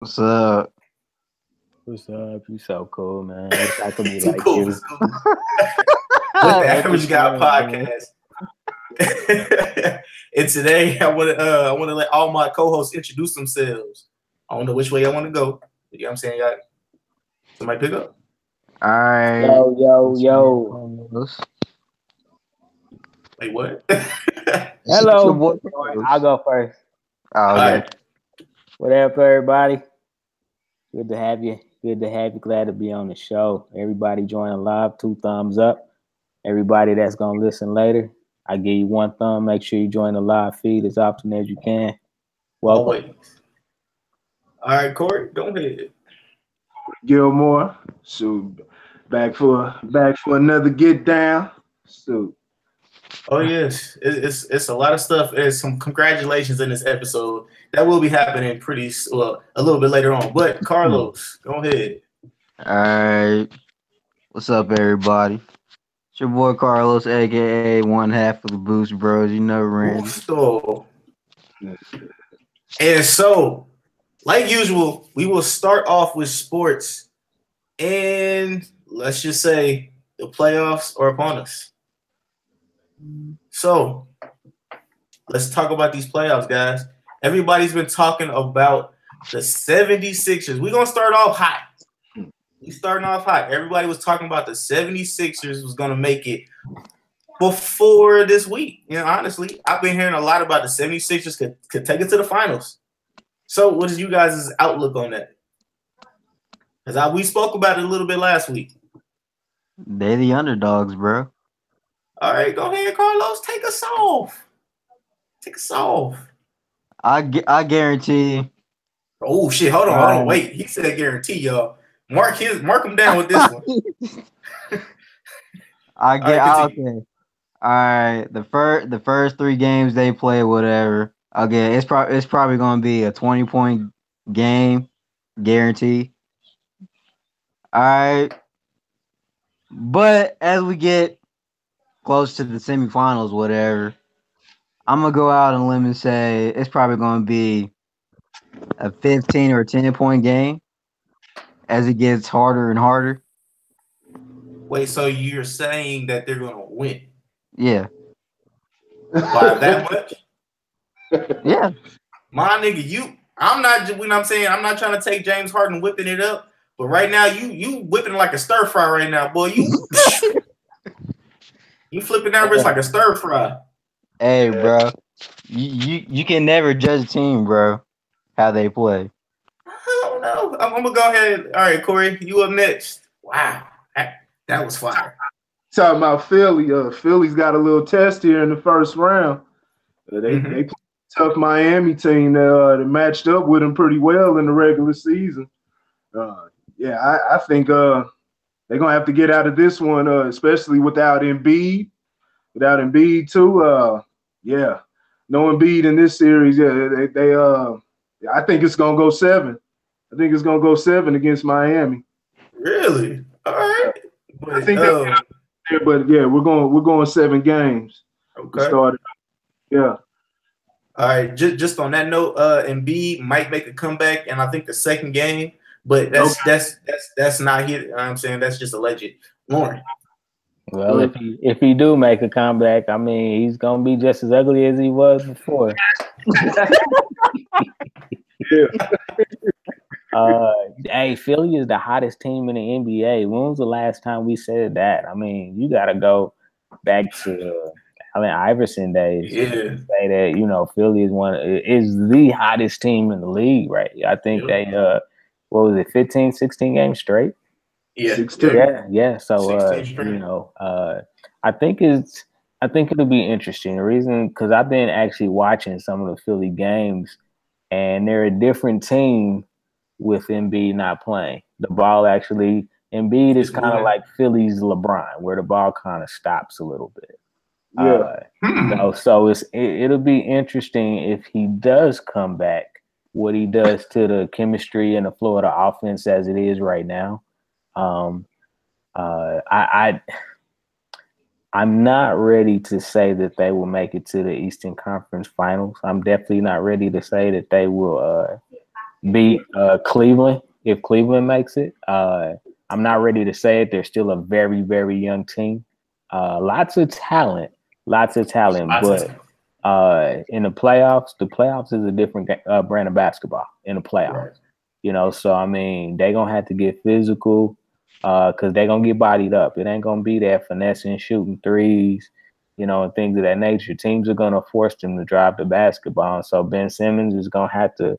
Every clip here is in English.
What's up? What's up? You so cool, man. Wish I could be Too like cool for you. school. With the What Average the Guy fuck, man? podcast. And today I want to let all my co-hosts introduce themselves. I don't know which way I want to go. You know what I'm saying? Y'all, somebody pick up. All right. Yo, yo, It's your boy yo. Carlos. Wait, what? It's your Hello. boy I'll Carlos. go first. Oh, All okay. right. What up, everybody? Good to have you. Good to have you. Glad to be on the show. Everybody joining live, 2 thumbs up. Everybody that's gonna listen later, I give you 1 thumb. Make sure you join the live feed as often as you can. Welcome. Always. All right, Corey, go ahead. Gilmore. So back for another get down. So Oh yes, it's a lot of stuff. There's some congratulations in this episode that will be happening well a little bit later on. But Carlos, go ahead. All right. What's up, everybody? It's your boy Carlos, aka one half of the Boost Bros. You know Randy. Gusto. And so, like usual, we will start off with sports, and let's just say the playoffs are upon us. So let's talk about these playoffs, guys. Everybody's been talking about the 76ers. We're gonna start off hot. We starting off hot. Everybody was talking about the 76ers was gonna make it before this week. You know, honestly, I've been hearing a lot about the 76ers could take it to the finals. So what is you guys' outlook on that? Because we spoke about it a little bit last week. They the underdogs, bro. All right, go ahead, Carlos. Take us off. Take us off. I guarantee you. Oh shit! Hold on. Wait, he said guarantee, y'all. Mark him down with this one. I All get. right, Okay. All right. The first 3 games they play, whatever. Okay. It's probably gonna be a 20-point game, guarantee. All right. But as we get close to the semifinals, whatever, I'm gonna go out on a limb and say it's probably gonna be a 15 or 10-point game as it gets harder and harder. Wait, so you're saying that they're gonna win Yeah. by that much? Yeah. My nigga, I'm not. When I'm saying I'm not trying to take James Harden whipping it up, but right now you whipping like a stir fry right now, boy. You flipping that wrist like a stir fry. Hey, bro. You can never judge a team, bro, how they play. I don't know. I'm gonna go ahead. All right, Corey, you up next. Wow, that was fire. talking about Philly. Philly's got a little test here in the first round. They played a tough Miami team that matched up with them pretty well in the regular season. Yeah, I think they're gonna have to get out of this one, especially without Embiid. Without Embiid too. Yeah, no Embiid in this series. Yeah, they I think it's gonna go 7. I think it's gonna go 7 against Miami. Really? All right. I think that, but yeah, we're going 7 games. Okay. Started. Yeah. All right. Just on that note, Embiid might make a comeback, and I think the second game, but that's not here. You know what I'm saying that's just alleged. Lauren. Well, if he do make a comeback, I mean he's gonna be just as ugly as he was before. Yeah. Hey, Philly is the hottest team in the NBA. When was the last time we said that? I mean, you got to go back to Allen Iverson days. Yeah. To say that Philly is the hottest team in the league, right? I think they what was it, 15, 16 games straight? Yeah. 16. Yeah. So I think it'll be interesting. The reason because I've been actually watching some of the Philly games, and they're a different team with Embiid not playing. The ball actually, Embiid is kind of like Philly's LeBron, where the ball kind of stops a little bit. Yeah. So it'll be interesting if he does come back, what he does to the chemistry and the flow of the offense as it is right now. I'm not ready to say that they will make it to the Eastern Conference Finals. I'm definitely not ready to say that they will beat Cleveland if Cleveland makes it. I'm not ready to say it. They're still a very, very young team. Lots of talent, but in the playoffs is a different brand of basketball in the playoffs. Right. So I mean, they're gonna have to get physical because they're gonna get bodied up. It ain't gonna be that finessing, shooting threes, and things of that nature. Teams are gonna force them to drive the basketball, and so Ben Simmons is gonna have to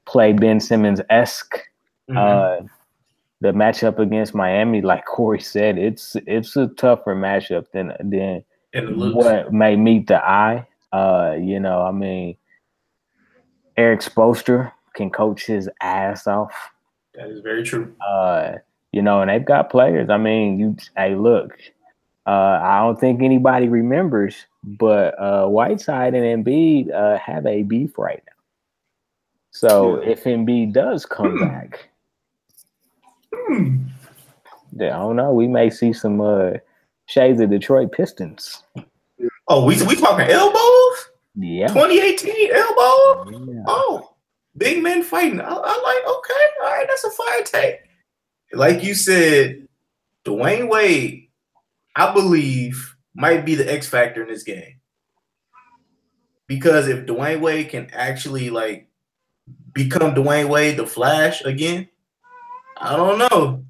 play Ben Simmons-esque. The matchup against Miami, like Corey said, it's a tougher matchup than what may meet the eye. I mean, Eric Spoelstra can coach his ass off. That is very true. And they've got players. I mean, look, I don't think anybody remembers, but Whiteside and Embiid have a beef right now. So if Embiid does come back, I don't know. We may see some shades of Detroit Pistons. Oh, we talking elbows? Yeah. 2018 elbows? Yeah. Oh, big men fighting. I like, okay, all right, that's a fire take. Like you said, Dwayne Wade, I believe, might be the X factor in this game. Because if Dwayne Wade can actually become Dwayne Wade the Flash again, I don't know.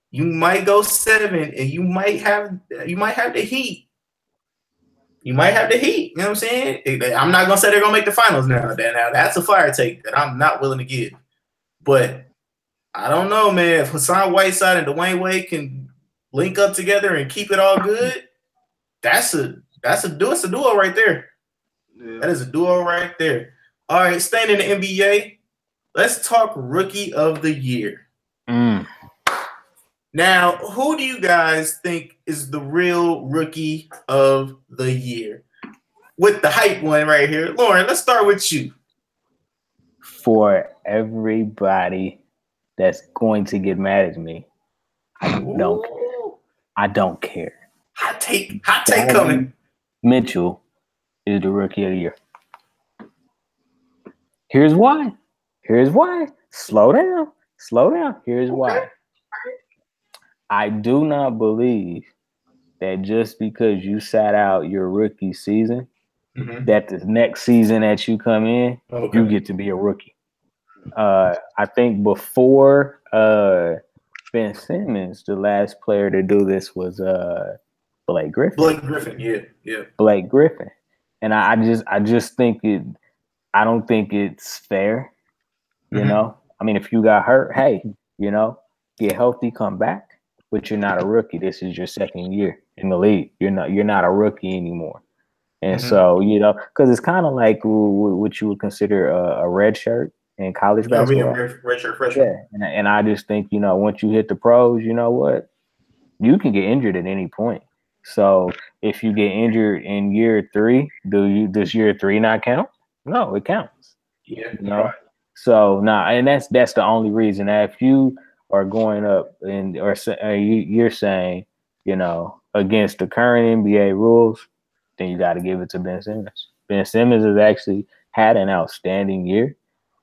You might go 7 and you might have the Heat. You might have the Heat. You know what I'm saying? I'm not gonna say they're gonna make the finals now. Now that's a fire take that I'm not willing to give. But I don't know, man. If Hassan Whiteside and Dwayne Wade can link up together and keep it all good, that's a duo right there. Yeah. That is a duo right there. All right, staying in the NBA, let's talk Rookie of the Year. Now, who do you guys think is the real Rookie of the Year? With the hype one right here. Lauren, let's start with you. For everybody that's going to get mad at me, I don't care. Hot take coming. Mitchell is the Rookie of the Year. Here's why. Slow down. Here's why. I do not believe that just because you sat out your rookie season, that the next season that you come in, you get to be a rookie. I think before Ben Simmons, the last player to do this was Blake Griffin. Blake Griffin. And I just think I don't think it's fair. You know? I mean, if you got hurt, hey, get healthy, come back. But you're not a rookie. This is your second year in the league. You're not a rookie anymore. And so, because it's kind of like what you would consider a red shirt in college basketball. Red shirt freshman. Yeah, and I just think, once you hit the pros, you know what? You can get injured at any point. So if you get injured in year 3, does year 3 not count? No, it counts. Yeah. Right. So and that's the only reason. Now, if you are going up you're saying, against the current NBA rules, then you got to give it to Ben Simmons. Ben Simmons has actually had an outstanding year.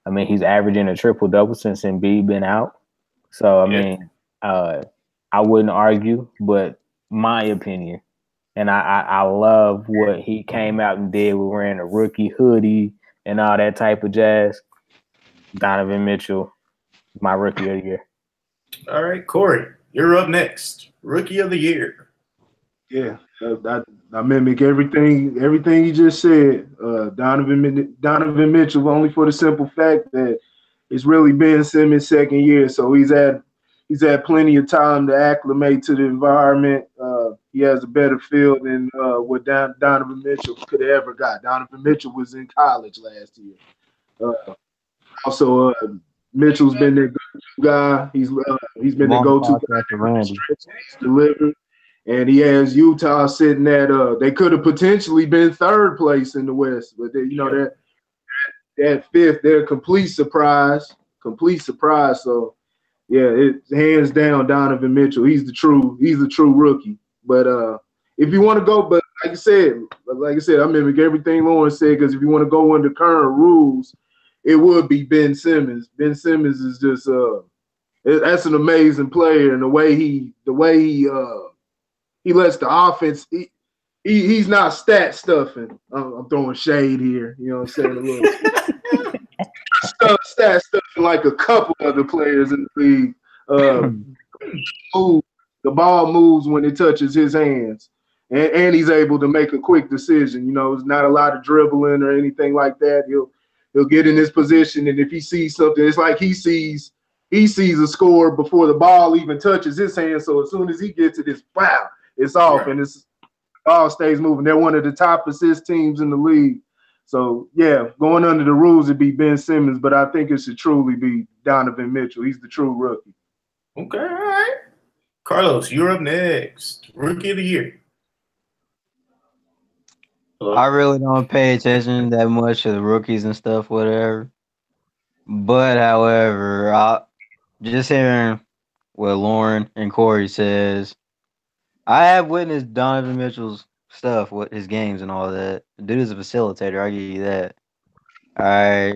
I mean, he's averaging a triple-double since Embiid been out. So, I mean, I wouldn't argue, but my opinion, and I love what he came out and did. We're wearing a rookie hoodie and all that type of jazz. Donovan Mitchell, my Rookie of the Year. All right, Corey, you're up next. Rookie of the Year. Yeah, I mimic everything you just said. Donovan Mitchell, only for the simple fact that it's really Ben Simmons' second year, so he's had plenty of time to acclimate to the environment. He has a better feel than what Donovan Mitchell could have ever got. Donovan Mitchell was in college last year. Also, Mitchell's been their go-to guy. He's been their go-to guy. He's delivered, and he has Utah sitting at. They could have potentially been third place in the West, but that fifth, they're a complete surprise. So, yeah, it's hands down Donovan Mitchell. He's the true rookie. But if you want to go, but like I said, I mimic everything Lauren said, because if you want to go under current rules, it would be Ben Simmons. Ben Simmons is just that's an amazing player, and the way he lets the offense. He's not stat stuffing. I'm throwing shade here. You know what I'm saying? A little stat stuffing like a couple other players in the league. The ball moves when it touches his hands, and he's able to make a quick decision. You know, it's not a lot of dribbling or anything like that. He'll get in his position, and if he sees something, it's like he sees a score before the ball even touches his hand. So as soon as he gets it, it's wow, it's off, and it's ball stays moving. They're one of the top assist teams in the league. So yeah, going under the rules, it'd be Ben Simmons, but I think it should truly be Donovan Mitchell. He's the true rookie. Okay, all right. Carlos, you're up next. Rookie of the year. Hello? I really don't pay attention that much to the rookies and stuff, whatever. But however, just hearing what Lauren and Corey says, I have witnessed Donovan Mitchell's stuff with his games and all that. The dude is a facilitator, I give you that. All right.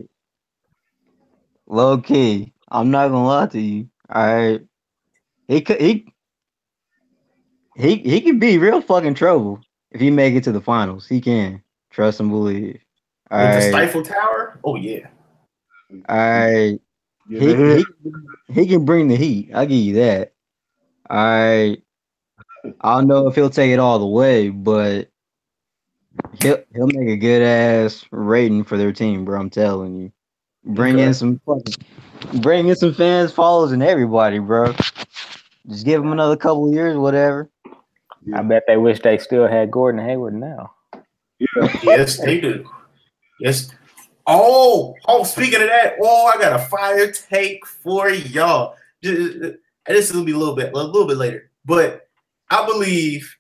Low key, I'm not gonna lie to you. All right. He can be real fucking trouble if he make it to the finals. He can. Trust and believe. All With right. the Stifle Tower? Oh yeah. All right. He can bring the heat. I'll give you that. All right. I don't know if he'll take it all the way, but he'll make a good ass rating for their team, bro. I'm telling you. Bring in some fans, followers, and everybody, bro. Just give him another couple of years, whatever. I bet they wish they still had Gordon Hayward now. Yeah. Yes, they do. Yes. Oh, speaking of that, I got a fire take for y'all. This is gonna be a little bit later. But I believe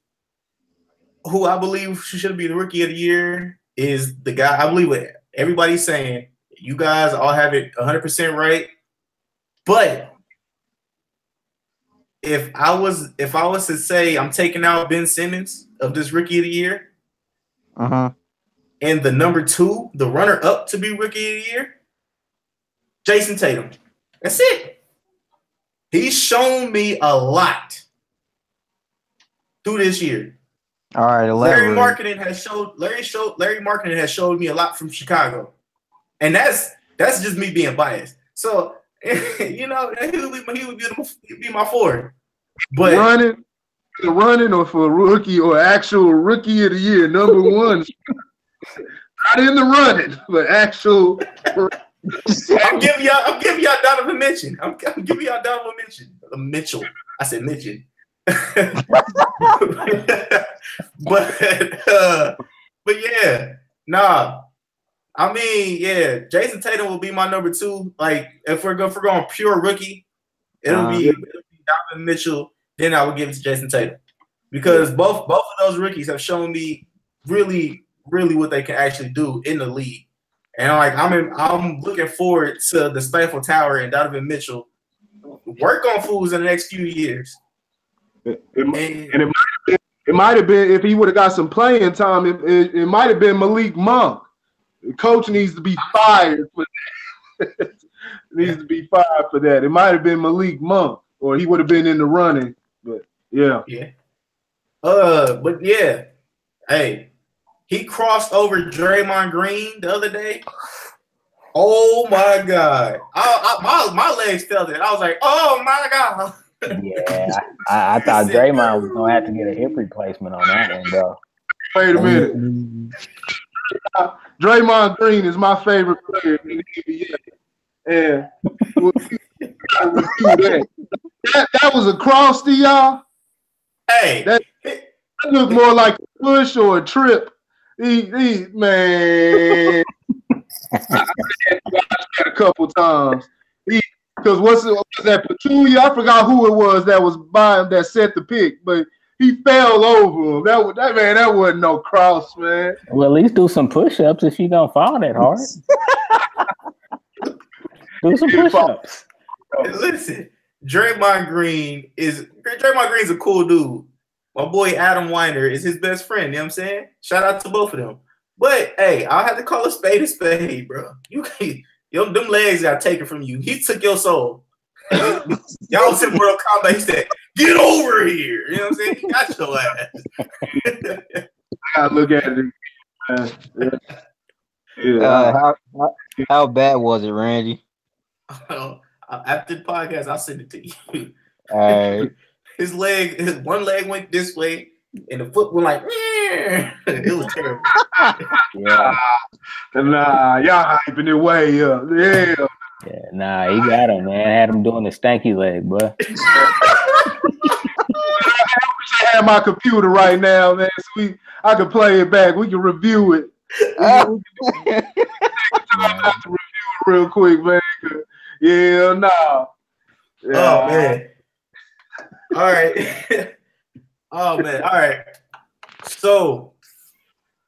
should be the rookie of the year is the guy. I believe what everybody's saying. You guys all have it 100% right. But if I was to say I'm taking out Ben Simmons of this rookie of the year, and the number 2, the runner up to be rookie of the year, Jason Tatum. That's it. He's shown me a lot through this year. All right, Larry Markkinen has showed me a lot from Chicago, and that's just me being biased. So you know he would be my forward. But running or for rookie or actual rookie of the year, number 1. Not in the running, but actual. I'm giving y'all Donovan Mitchell. I'm giving y'all Donovan Mitchell. I said Mitchell. but yeah, nah. I mean, yeah, Jason Tatum will be my number 2. Like if we're going pure rookie, it'll be Donovan Mitchell. Then I would give it to Jason Tatum because both of those rookies have shown me really, really what they can actually do in the league. And like I'm looking forward to the Stifle Tower and Donovan Mitchell work on fools in the next few years. It might have been if he would have got some playing time. It might have been Malik Monk. The coach needs to be fired for that. Needs to be fired for that. It might have been Malik Monk, or he would have been in the running. But yeah. But yeah, hey, he crossed over Draymond Green the other day. Oh my God! My legs felt it. I was like, oh my God. Yeah, I thought Draymond was gonna have to get a hip replacement on that one, bro. Wait a minute. Draymond Green is my favorite player in the NBA, and that was a cross to y'all. Hey, that looked more like a push or a trip. Man, I had to watch that a couple times. Because was that Petunia? I forgot who it was that was by him that set the pick, but he fell over him. That wasn't no cross, man. Well, at least do some push-ups if you're gonna fall that hard. Do some push-ups. Listen, Draymond Green is a cool dude. My boy Adam Weiner is his best friend. You know what I'm saying? Shout out to both of them. But hey, I'll have to call a spade, bro. them legs got taken from you. He took your soul. Y'all was in Mortal Kombat. He said, "Get over here." You know what I'm saying? He got your ass. I gotta look at it. Yeah. How bad was it, Randy? After the podcast, I'll send it to you. All right. His one leg went this way, and the foot went like, it was terrible. Yeah. Nah, y'all hyping it way up. Yeah. Yeah, nah, he got him, man. Had him doing the stanky leg, boy. I have my computer right now, man. So I can play it back. We can review it. We can review it real quick, man. Yeah, nah. Yeah. Oh man. All right. Oh man. All right. So,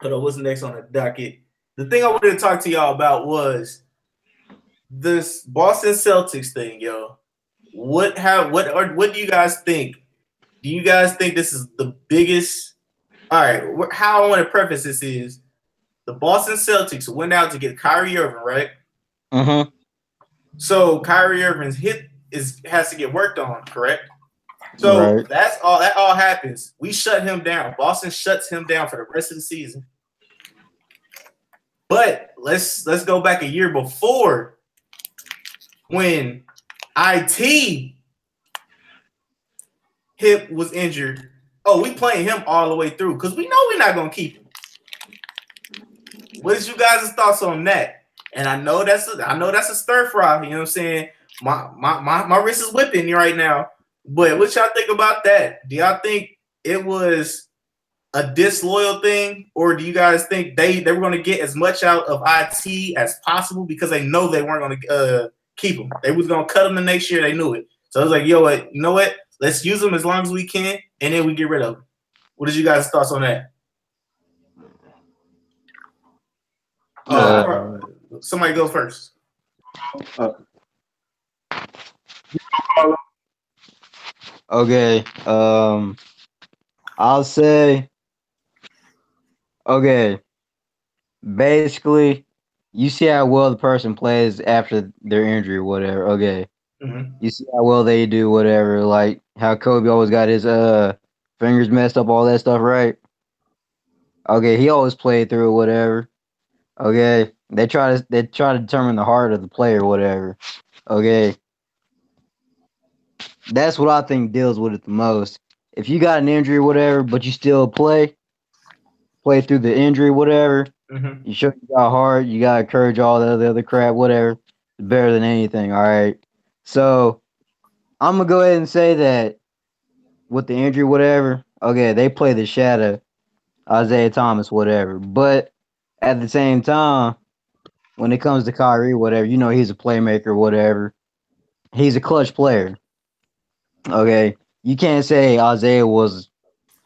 hold on, what's next on the docket? The thing I wanted to talk to y'all about was this Boston Celtics thing, yo. What do you guys think? Do you guys think this is the biggest? All right, how I want to preface this is the Boston Celtics went out to get Kyrie Irving, right? Mm-hmm. So Kyrie Irving's hip has to get worked on, correct? So Right. that all happens. We shut him down. Boston shuts him down for the rest of the season. But let's go back a year before when IT hip was injured. Oh, we playing him all the way through because we know we're not gonna keep him. What is you guys' thoughts on that? And I know that's a stir fry. You know what I'm saying? My wrist is whipping right now. But what y'all think about that? Do y'all think it was a disloyal thing, or do you guys think they were going to get as much out of IT as possible because they know they weren't going to keep him? They was going to cut him the next year. They knew it. So I was like, yo, you know what? Let's use him as long as we can, and then we get rid of him. What is you guys' thoughts on that? Somebody go first. Okay. I'll say. Okay. Basically, you see how well the person plays after their injury or whatever. Okay. Mm-hmm. You see how well they do, whatever. Like how Kobe always got his fingers messed up, all that stuff, right? Okay, he always played through it, whatever. Okay. They try to determine the heart of the player, whatever. Okay. That's what I think deals with it the most. If you got an injury or whatever, but you still play through the injury, whatever, Mm-hmm. you show you got heart, you got courage, all the other crap, whatever. It's better than anything, all right? So, I'm going to go ahead and say that with the injury, whatever, okay, they play the shadow, Isaiah Thomas, whatever. But at the same time, when it comes to Kyrie, whatever, you know he's a playmaker, whatever. He's a clutch player. Okay, you can't say Isaiah was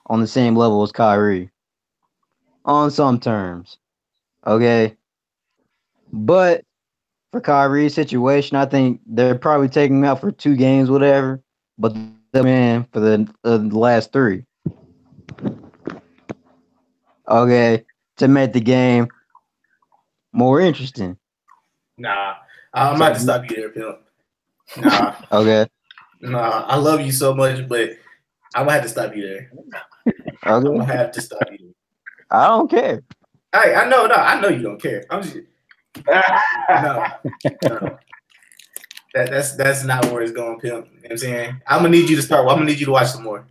on the same level as Kyrie on some terms. Okay, but for Kyrie's situation, I think they're probably taking him out for 2 games, whatever. But they're in for the last 3. Okay, to make the game more interesting. Nah, I'm about to stop you there, Pimp. Nah. Okay. Nah, I love you so much, but I'm gonna have to stop you there. I'm gonna have to stop you there. I don't care. I know you don't care. I'm just no. That's not where it's going, Pimp. You know what I'm saying? I'm gonna need you to start. I'm gonna need you to watch some more.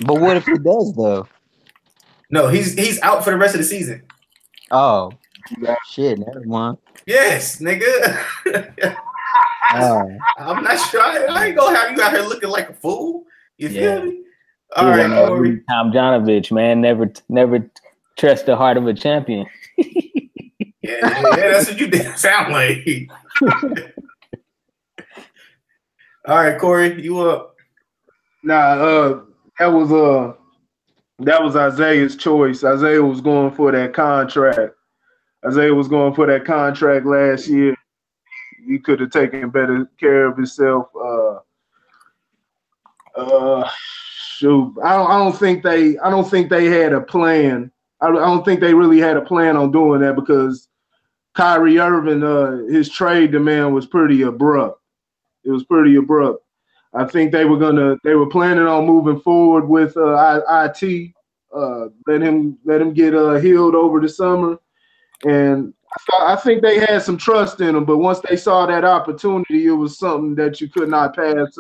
But what if he does though? No, he's out for the rest of the season. Oh, shit! Never mind. Yes, nigga. I'm not sure. I ain't gonna have you out here looking like a fool. You feel me? All right, Corey. Tom Janovich, man, never trust the heart of a champion. yeah, that's what you did sound like. All right, Corey, you up? Nah, that was Isaiah's choice. Isaiah was going for that contract. Last year. He could have taken better care of himself. Shoot, I don't think they had a plan. I don't think they really had a plan on doing that because Kyrie Irving, his trade demand was pretty abrupt. It was pretty abrupt. I think they were planning on moving forward with IT, let him get healed over the summer, and I think they had some trust in him. But once they saw that opportunity, it was something that you could not pass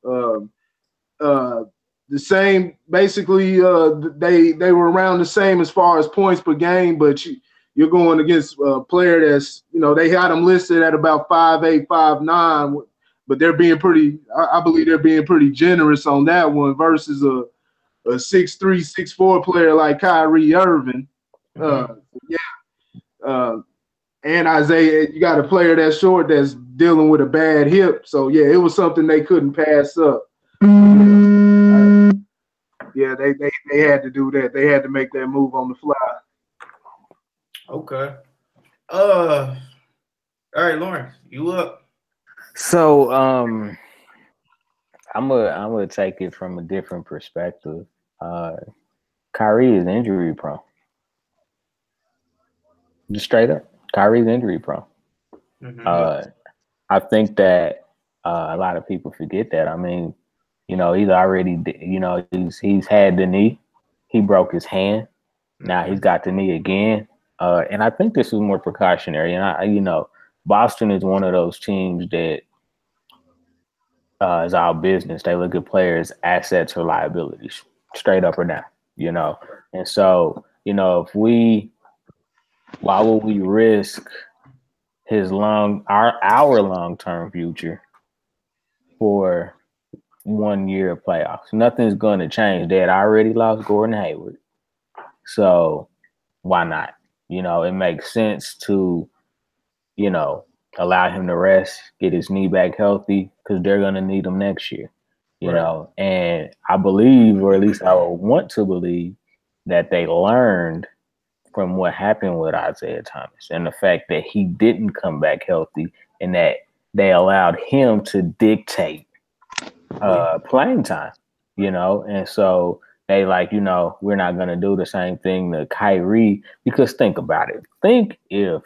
up. The same, basically, they were around the same as far as points per game, but you're going against a player that's, they had them listed at about 5'8", 5'9", but they're being pretty. I believe they're being pretty generous on that one versus a 6'3", 6'4" player like Kyrie Irving. And Isaiah, you got a player that's short that's dealing with a bad hip. So yeah, it was something they couldn't pass up. Yeah, they had to do that. They had to make that move on the fly. Okay. All right, Lauren, you up? So I'm gonna take it from a different perspective. Kyrie is injury prone. Just straight up, Kyrie's injury prone. Mm-hmm. I think that a lot of people forget that. I mean, he's already, he's had the knee. He broke his hand. Now he's got the knee again. And I think this was more precautionary. And Boston is one of those teams that is our business. They look at players, assets or liabilities, straight up or down, And so, why would we risk our long-term future for 1 year of playoffs? Nothing's going to change. They had already lost Gordon Hayward. So why not? It makes sense to, allow him to rest, get his knee back healthy, because they're going to need him next year, right. And I believe, or at least I would want to believe, that they learned from what happened with Isaiah Thomas and the fact that he didn't come back healthy and that they allowed him to dictate playing time, and so they we're not going to do the same thing to Kyrie, because think about it. Think if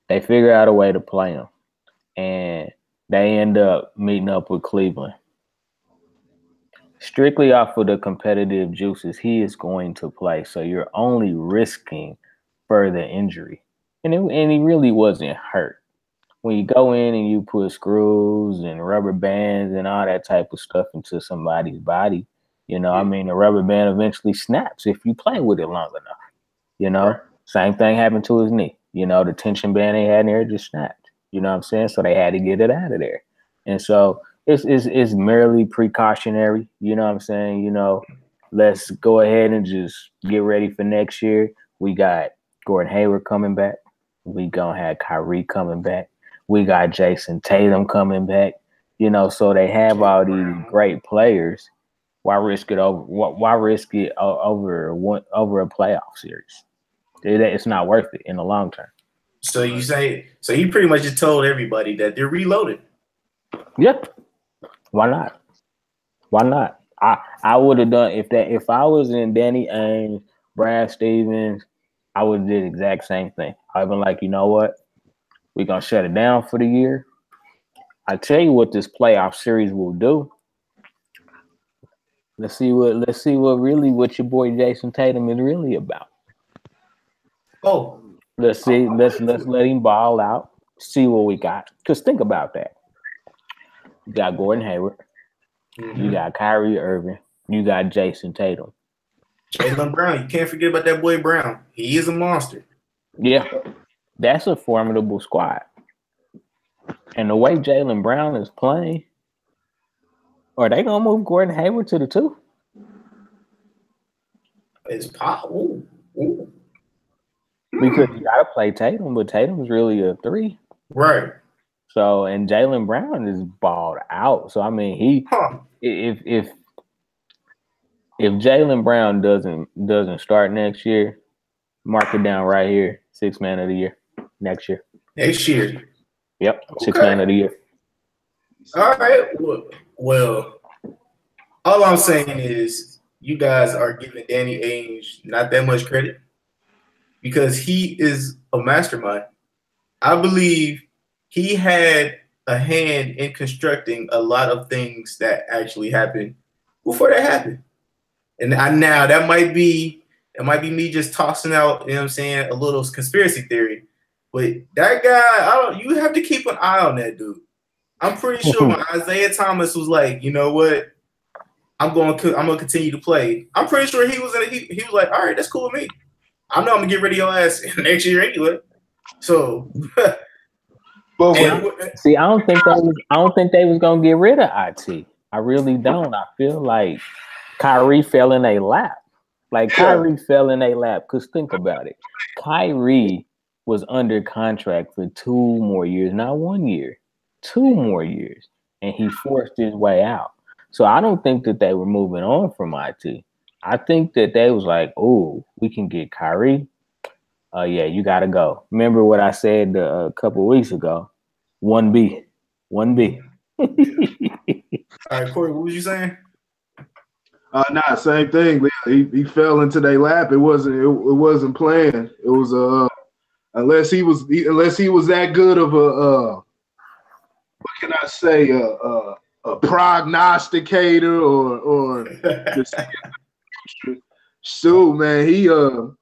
they figure out a way to play him and they end up meeting up with Cleveland. Strictly off of the competitive juices, he is going to play. So you're only risking further injury. And he really wasn't hurt. When you go in and you put screws and rubber bands and all that type of stuff into somebody's body, the rubber band eventually snaps if you play with it long enough. Same thing happened to his knee. The tension band they had in there just snapped. You know what I'm saying? So they had to get it out of there. And so it's merely precautionary. You know what I'm saying? Let's go ahead and just get ready for next year. We got Gordon Hayward coming back. We gonna have Kyrie coming back. We got Jason Tatum coming back. So they have all these great players. Why risk it over? Why risk it over a playoff series? It's not worth it in the long term. So you pretty much just told everybody that they're reloaded. Yep. Why not? Why not? I would have done if I was in Danny Ainge, Brad Stevens, I would have did the exact same thing. I'd been like, you know what? We're gonna shut it down for the year. I tell you what this playoff series will do. Let's see what your boy Jason Tatum is really about. Oh. Let's see. Let's let him ball out. See what we got. Because think about that. You got Gordon Hayward. Mm-hmm. You got Kyrie Irving. You got Jason Tatum. Jaylen Brown. You can't forget about that boy Brown. He is a monster. Yeah. That's a formidable squad. And the way Jaylen Brown is playing, are they going to move Gordon Hayward to the 2? It's possible. Ooh. Because you got to play Tatum, but Tatum's really a 3. Right. So, and Jaylen Brown is balled out. So, I mean, if Jaylen Brown doesn't start next year, mark it down right here, 6th man of the year next year. Next year. Yep, okay. 6th man of the year. All right. Well, all I'm saying is you guys are giving Danny Ainge not that much credit. because he is a mastermind. I believe he had a hand in constructing a lot of things that actually happened before that happened. And now that might be me just tossing out, you know what I'm saying, a little conspiracy theory. But that guy, you have to keep an eye on that dude. I'm pretty sure when Isaiah Thomas was like, you know what, I'm gonna continue to play. I'm pretty sure he was like, all right, that's cool with me. I know I'm gonna get rid of your ass next year anyway. So, see, I don't think they was gonna get rid of IT. I really don't. I feel like Kyrie fell in a lap. Kyrie fell in a lap. Cause think about it, Kyrie was under contract for 2 more years, not 1 year, 2 more years, and he forced his way out. So I don't think that they were moving on from IT. I think that they was like, oh, we can get Kyrie. Yeah, you got to go. Remember what I said a couple of weeks ago? 1B. All right, Corey, what was you saying? Nah, same thing. He fell into their lap. It wasn't planned. It was unless he was that good of a what can I say, a prognosticator or so man,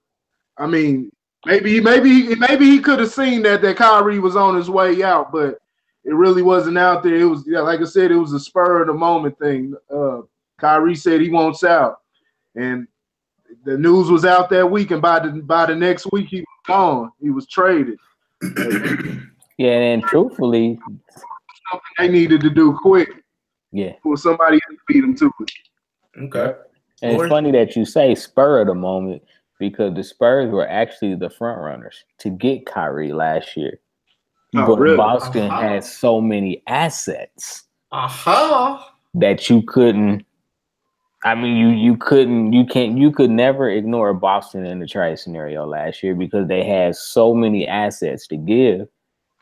I mean, maybe he could have seen that Kyrie was on his way out, but it really wasn't out there. It was, like I said, it was a spur of the moment thing. Kyrie said he wants out, and the news was out that week, and by the next week he was gone. He was traded. Yeah, and truthfully, something they needed to do quick. Yeah, for somebody to beat them to it. Okay. And it's funny that you say spur of the moment, because the Spurs were actually the front runners to get Kyrie last year. But really? Boston had so many assets that you couldn't. I mean, you could never ignore Boston in the trade scenario last year, because they had so many assets to give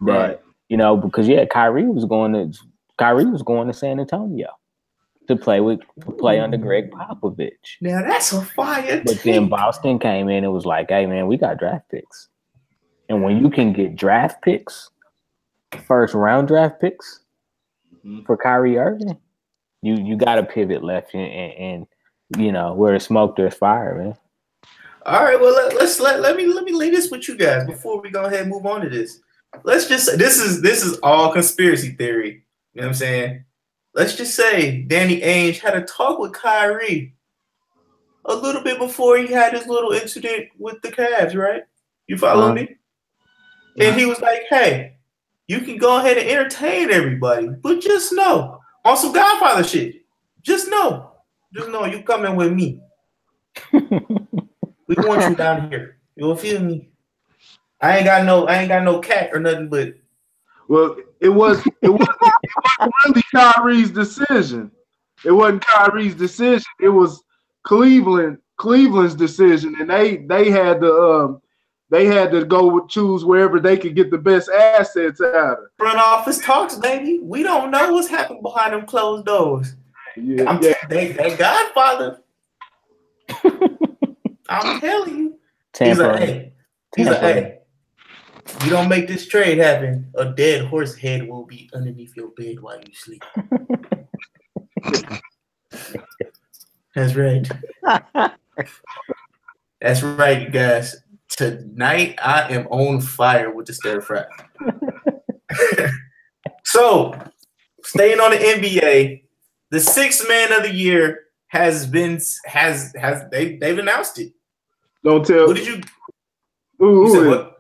that, because Kyrie was going to San Antonio to play under Greg Popovich. Now that's a fire. But then Boston came in and was like, hey man, we got draft picks. And when you can get draft picks, first round draft picks for Kyrie Irving, you got to pivot left and where there's smoke, there's fire, man. All right, well let me leave this with you guys before we go ahead and move on to this. Let's just say this is all conspiracy theory. You know what I'm saying? Let's just say Danny Ainge had a talk with Kyrie a little bit before he had his little incident with the Cavs, right? You follow me? And he was like, hey, you can go ahead and entertain everybody, but just know, on some Godfather shit, just know you coming with me. We want you down here. You feel me? I ain't got no cat or nothing, but it wasn't really Kyrie's decision. It wasn't Kyrie's decision. It was Cleveland's decision, and they had to go choose wherever they could get the best assets out of. Front office talks, baby. We don't know what's happening behind them closed doors. They Godfather. I'm telling you. He's like, hey, you don't make this trade happen, a dead horse head will be underneath your bed while you sleep. That's right. That's right, you guys. Tonight, I am on fire with the stir fry. So, staying on the NBA, the sixth man of the year they've announced it. Don't tell. What did you? You said what?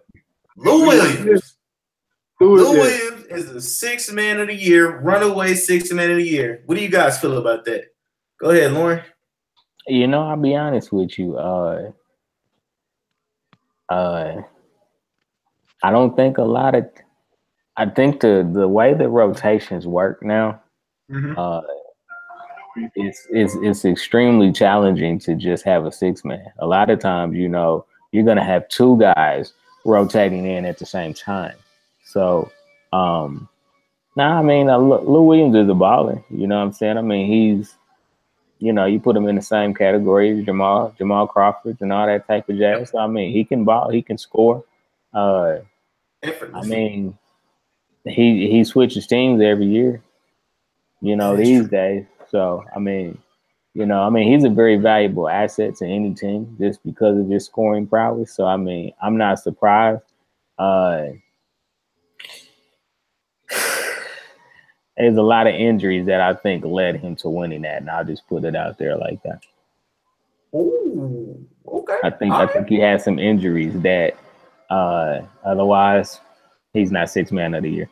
Lou Williams. Lou Williams is the sixth man of the year, runaway sixth man of the year. What do you guys feel about that? Go ahead, Lauren. I'll be honest with you. I don't think I think the way the rotations work now, it's extremely challenging to just have a six man. A lot of times, you're gonna have two guys rotating in at the same time. So, Lou Williams is a baller. You know what I'm saying? I mean, you put him in the same category as Jamal Crawford and all that type of jazz. So, I mean, he can ball, he can score. I mean, he switches teams every year, these days. So, I mean, he's a very valuable asset to any team just because of his scoring prowess. So, I mean, I'm not surprised. There's a lot of injuries that I think led him to winning that, and I'll just put it out there like that. Ooh, okay. I think he had some injuries that otherwise he's not sixth man of the year.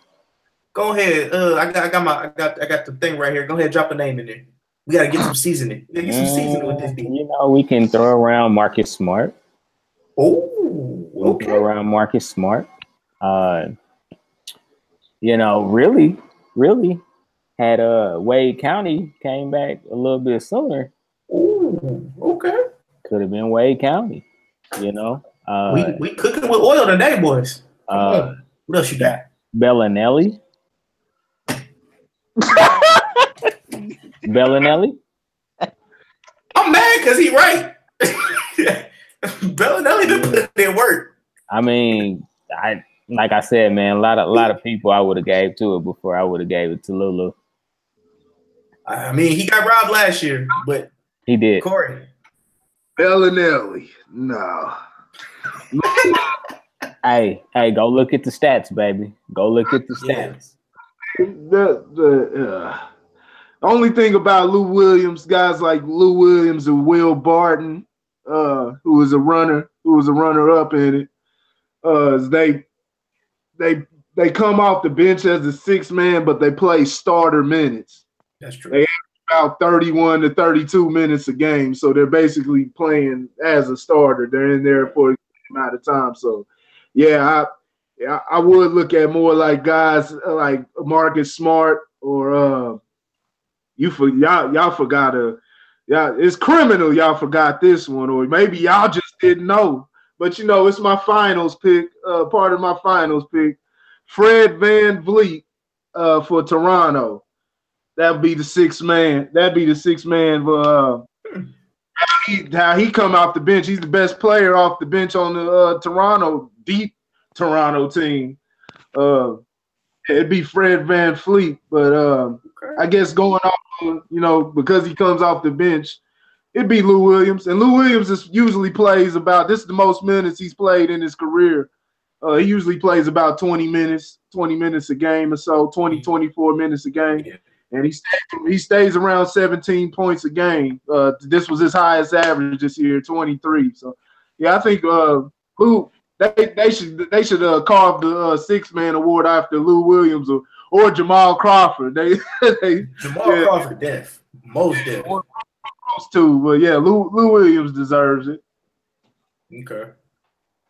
Go ahead. I got the thing right here. Go ahead, drop a name in there. We gotta get some seasoning. We gotta get some seasoning with this beat. We can throw around Marcus Smart. Oh, okay. Throw around Marcus Smart. Really had Wade County came back a little bit sooner. Ooh, okay. Could have been Wade County, we cooking with oil today, boys. Come on. What else you got? Bellinelli. Bellinelli. I'm mad because he right. Bellinelli didn't put in work. I mean, like I said, man, a lot of people I would have gave to it before I would have gave it to Lulu. I mean, he got robbed last year, but he did. Corey. Bellinelli. No. Hey, go look at the stats, baby. Go look at the stats. The only thing about Lou Williams, guys like Lou Williams and Will Barton, who was a runner-up in it, is they come off the bench as a sixth man, but they play starter minutes. That's true. They have about 31 to 32 minutes a game, so they're basically playing as a starter. They're in there for a amount of time. So, yeah, I would look at more like guys like Marcus Smart or y'all forgot it's criminal y'all forgot this one, or maybe y'all just didn't know. But it's my finals pick, part of my finals pick. Fred Van Vliet for Toronto. That'd be the sixth man. For how he come off the bench. He's the best player off the bench on the deep Toronto team. It'd be Fred Van Vliet, but I guess going off, because he comes off the bench, it'd be Lou Williams. And Lou Williams usually plays this is the most minutes he's played in his career. He usually plays about 20 minutes a game or so, 24 minutes a game. Yeah. And he stays around 17 points a game. This was his highest average this year, 23. So, yeah, I think Lou they should carve the six-man award after Lou Williams or Jamal Crawford. Jamal Crawford, most deaf. Those two, but yeah, Lou Williams deserves it. Okay,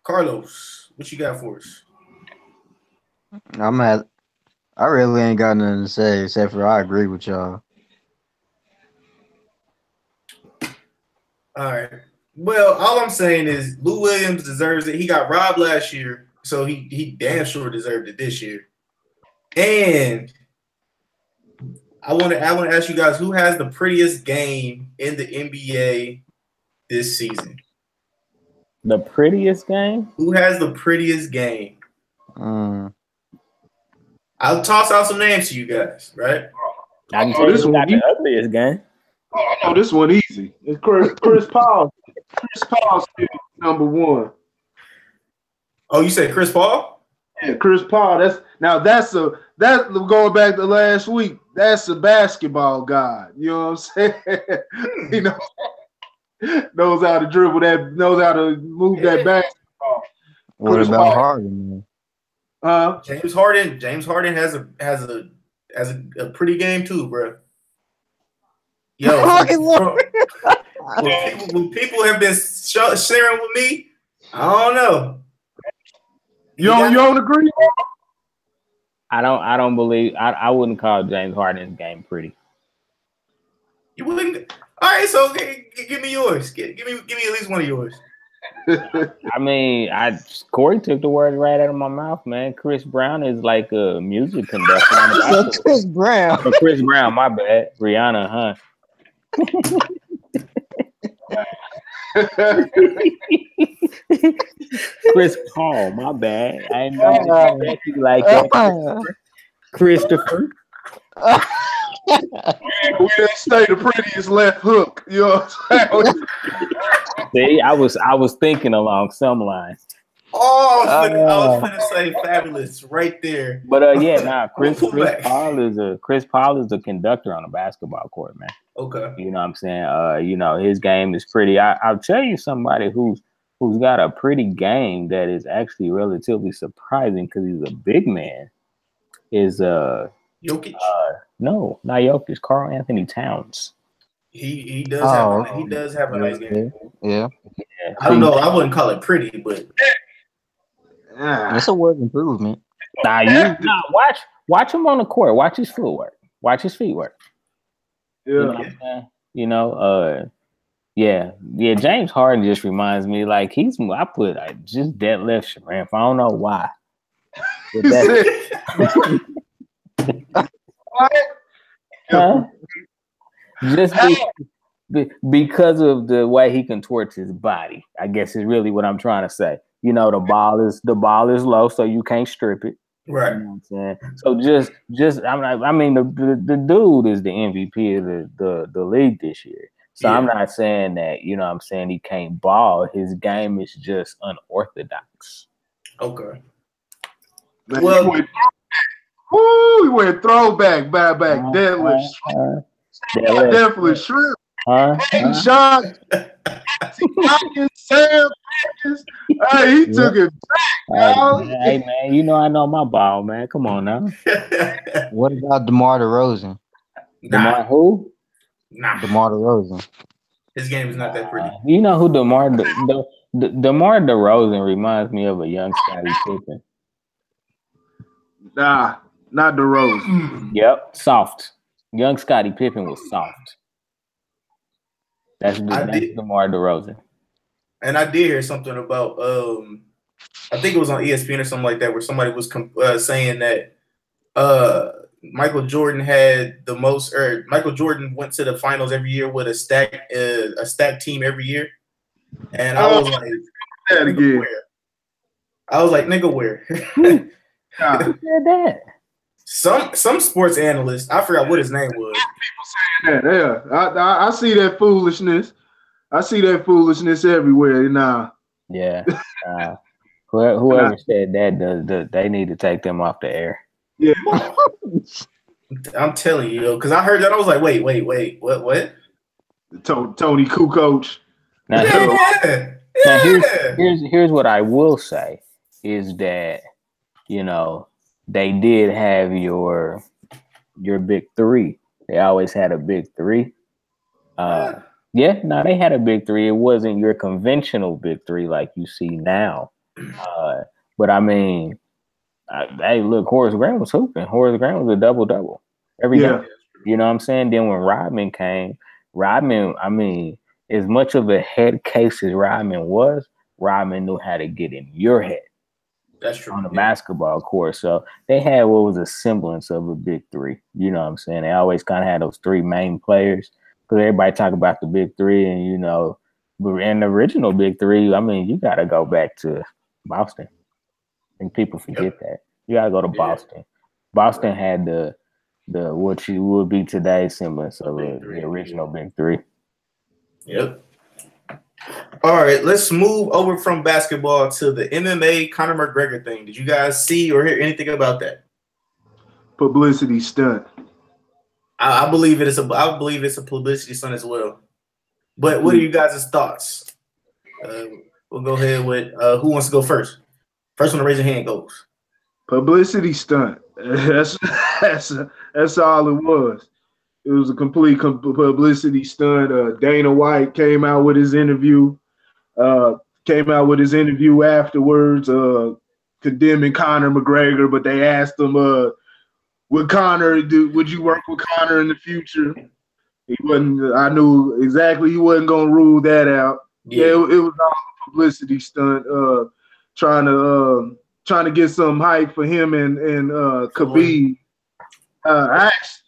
Carlos, what you got for us? I really ain't got nothing to say except for I agree with y'all. All right. Well, all I'm saying is Lou Williams deserves it. He got robbed last year, so he damn sure deserved it this year. And I want to ask you guys, who has the prettiest game in the NBA this season? The prettiest game? Who has the prettiest game? I'll toss out some names to you guys, right? I can tell you got the ugliest game. Oh, I know this one easy. It's Chris Paul. Chris Paul's still number one. Oh, you said Chris Paul? Yeah, Chris Paul. That's going back to last week. That's a basketball god. You know what I'm saying? He knows how to dribble that, knows how to move that basketball. What Chris about Paul. Harden? James Harden has a pretty game too, bro. Yo, when people have been sharing with me, I don't know. You don't agree? I don't believe. I wouldn't call James Harden's game pretty. You wouldn't? All right, so give me yours. Give me at least one of yours. I mean, Corey took the words right out of my mouth, man. Chris Brown is like a music conductor. Chris Brown. Chris Brown, my bad. Rihanna, huh? Chris Paul, my bad. I didn't mean to disrespect you like that. Christopher. We didn't say the prettiest left hook. You know what I'm saying? See, I was thinking along some lines. Oh, I was finna say fabulous right there. But Chris Paul is a conductor on a basketball court, man. Okay. You know what I'm saying? His game is pretty. I'll tell you somebody who's got a pretty game that is actually relatively surprising because he's a big man. Is Jokic? No, not Jokic. Karl Anthony Towns. He does have a nice game. Yeah. I don't know. I wouldn't call it pretty, but it's a work improvement. Watch him on the court. Watch his footwork. Watch his feet work. Yeah. James Harden just reminds me like I put just deadlift Shrimp. I don't know why. Just because of the way he contorts his body, I guess is really what I'm trying to say. The ball is low, so you can't strip it. Right. You know what I'm saying? So just the dude is the MVP of the league this year. So I'm not saying that, I'm saying he can't ball. His game is just unorthodox. Okay. Man, he went throwback, back, deadlift. Definitely shrimp. Shot. Sam. Hey, he took it back, hey, man, I know my ball, man. Come on now. What about DeMar DeRozan? DeMar who? Nah. DeMar DeRozan. His game is not that pretty. You know who DeMar DeRozan reminds me of a young Scottie Pippen. Nah, not DeRozan. Yep, soft. Young Scottie Pippen was soft. That's DeMar DeRozan. And I did hear something about I think it was on ESPN or something like that, where somebody was saying that Michael Jordan had the most, or Michael Jordan went to the finals every year with a stacked team every year, and I was like, again. where? I was like, nigga, where? Who said that? Some sports analyst, I forgot what his name was. People saying that, yeah. I see that foolishness. I see that foolishness everywhere now. Yeah. Whoever said that, they need to take them off the air. Yeah. I'm telling you, because I heard that, I was like, wait, what? Tony Kukoc. Now, here's what I will say is that, they did have your big three. They always had a big three. They had a big three. It wasn't your conventional big three like you see now. But I mean, hey, look, Horace Grant was hooping. Horace Grant was a double-double every game. You know what I'm saying? Then when Rodman came, I mean, as much of a head case as Rodman knew how to get in your head. That's true. On the basketball court. So they had what was a semblance of a big three. You know what I'm saying? They always kind of had those three main players. Because everybody talk about the big three, and but in the original big three, I mean, you got to go back to Boston. I think people forget that. You got to go to Boston. Boston had the what you would be today's semblance of the original big three. Yep. All right, let's move over from basketball to the MMA Conor McGregor thing. Did you guys see or hear anything about that? Publicity stunt. I believe it's a publicity stunt as well. But what are you guys' thoughts? We'll go ahead with who wants to go first. First one to raise your hand goes. Publicity stunt. That's all it was. It was a complete publicity stunt. Dana White came out with his interview. Afterwards, condemning Conor McGregor, but they asked him, would you work with Conor in the future? He wasn't. I knew exactly he wasn't gonna rule that out. Yeah, it was all a publicity stunt, trying to get some hype for him and Khabib. Actually,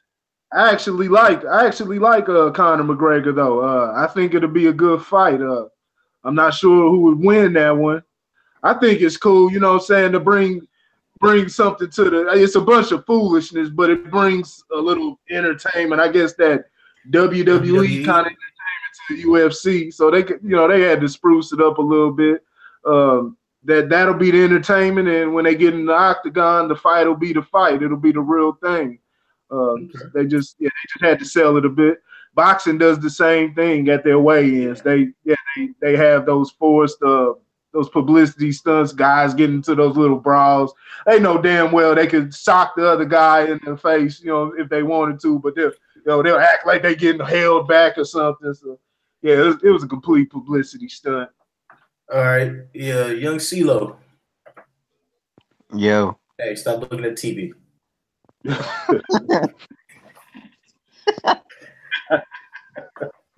I actually like Conor McGregor though. I think it'll be a good fight. I'm not sure who would win that one. I think it's cool, you know what I'm saying, to bring something to the. It's a bunch of foolishness, but it brings a little entertainment. I guess that WWE kind of to the UFC, so they could, they had to spruce it up a little bit. That'll be the entertainment, and when they get in the octagon, the fight will be the fight. It'll be the real thing. They just had to sell it a bit. Boxing does the same thing at their weigh-ins. They have those forced those publicity stunts, guys getting into those little brawls. They know damn well they could sock the other guy in the face, if they wanted to, but they'll act like they getting held back or something. So yeah, it was a complete publicity stunt. All right, yeah, young CeeLo. Yo. Hey, stop looking at TV.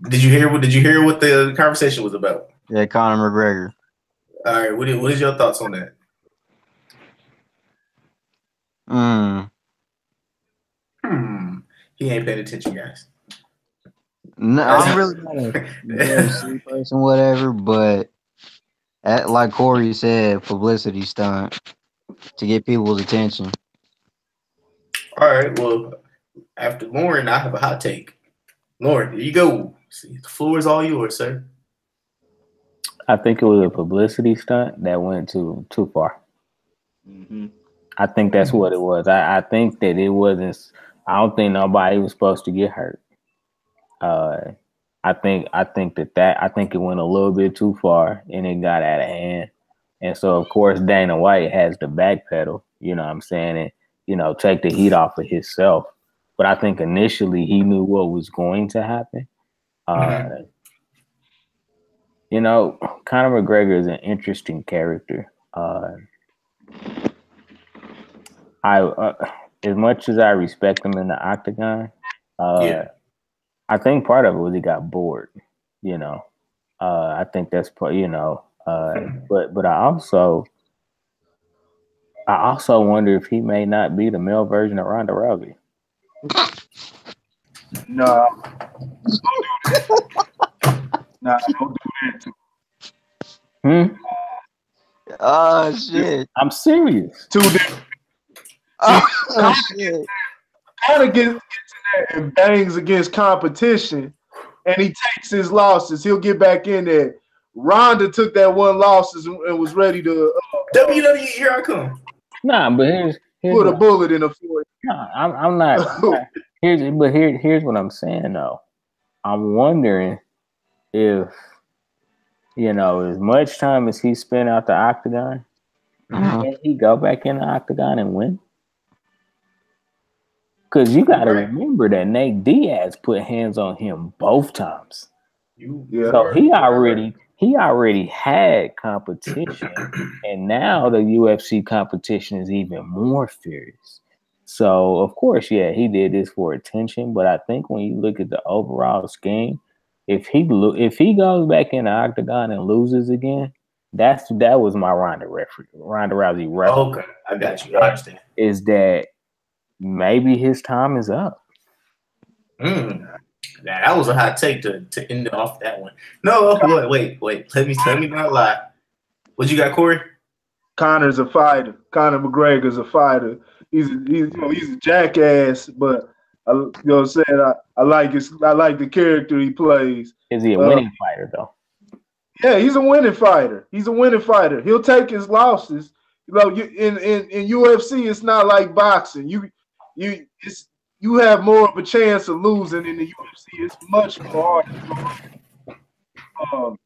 Did you hear what the conversation was about? Yeah, Conor McGregor. All right, what is your thoughts on that? He ain't paying attention, guys. No, I'm really not a UFC person, whatever, but like Corey said, publicity stunt to get people's attention. All right, well, after Lauren, I have a hot take. Lauren, here you go. See, the floor is all yours, sir. I think it was a publicity stunt that went too far. Mm-hmm. I think that's what it was. I think that it wasn't. I don't think nobody was supposed to get hurt. I think it went a little bit too far and it got out of hand. And so of course Dana White has to backpedal, you know what I'm saying, and take the heat off of himself. But I think initially he knew what was going to happen. Conor McGregor is an interesting character. As much as I respect him in the octagon, I think part of it was he got bored. I think that's part. But I also wonder if he may not be the male version of Ronda Rousey. No. Nah, don't do that to Oh shit! I'm serious. Too different. Oh shit! Kind of gets in there and bangs against competition, and he takes his losses. He'll get back in there. Ronda took that one loss and was ready to WWE. Here I come. Nah, but here's put a bullet in the foot. Nah, I'm not. Here's what I'm saying though. I'm wondering if as much time as he spent out the octagon, can he go back in the octagon and win? Because you got to remember that Nate Diaz put hands on him both times. So he already had competition, and now the UFC competition is even more fierce. So of course, he did this for attention. But I think when you look at the overall scheme, if he goes back in the octagon and loses again, that was my Ronda Rousey reference. Okay, I got you. I understand. Is that maybe his time is up? Now, that was a hot take to end off that one. No, wait. Let me not lie. What you got, Corey? Conor's a fighter. Conor McGregor's a fighter. He's a jackass, but what I'm saying, I like the character he plays. Is he a winning fighter though? Yeah, he's a winning fighter. He'll take his losses. In UFC, it's not like boxing. You have more of a chance of losing in the UFC. It's much more hard.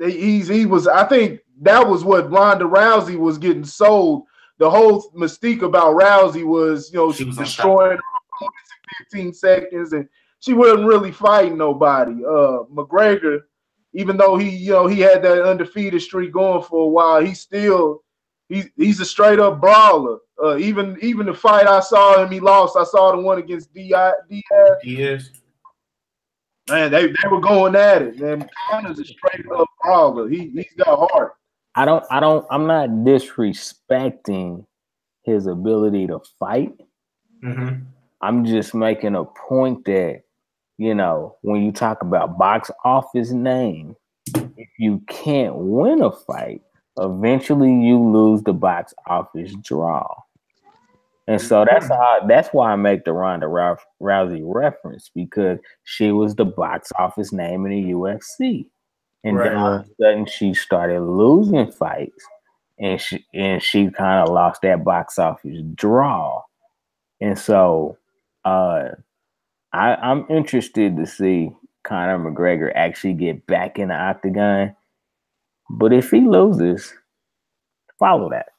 I think that was what Ronda Rousey was getting sold. The whole mystique about Rousey was, she was destroying her opponents in 15 seconds, and she wasn't really fighting nobody. McGregor, even though he had that undefeated streak going for a while, he's a straight up brawler. Even the fight I saw him, he lost. I saw the one against Diaz. Yes. Man, they were going at it. Man, Conor's a straight up brawler. He's got heart. I'm not disrespecting his ability to fight. Mm-hmm. I'm just making a point that, you know, when you talk about box office name, if you can't win a fight, eventually you lose the box office draw. And so that's why I make the Ronda Rousey reference, because she was the box office name in the UFC. And then Right. all of a sudden she started losing fights, and she kind of lost that box office draw. And so I'm interested to see Conor McGregor actually get back in the octagon. But if he loses, follow that.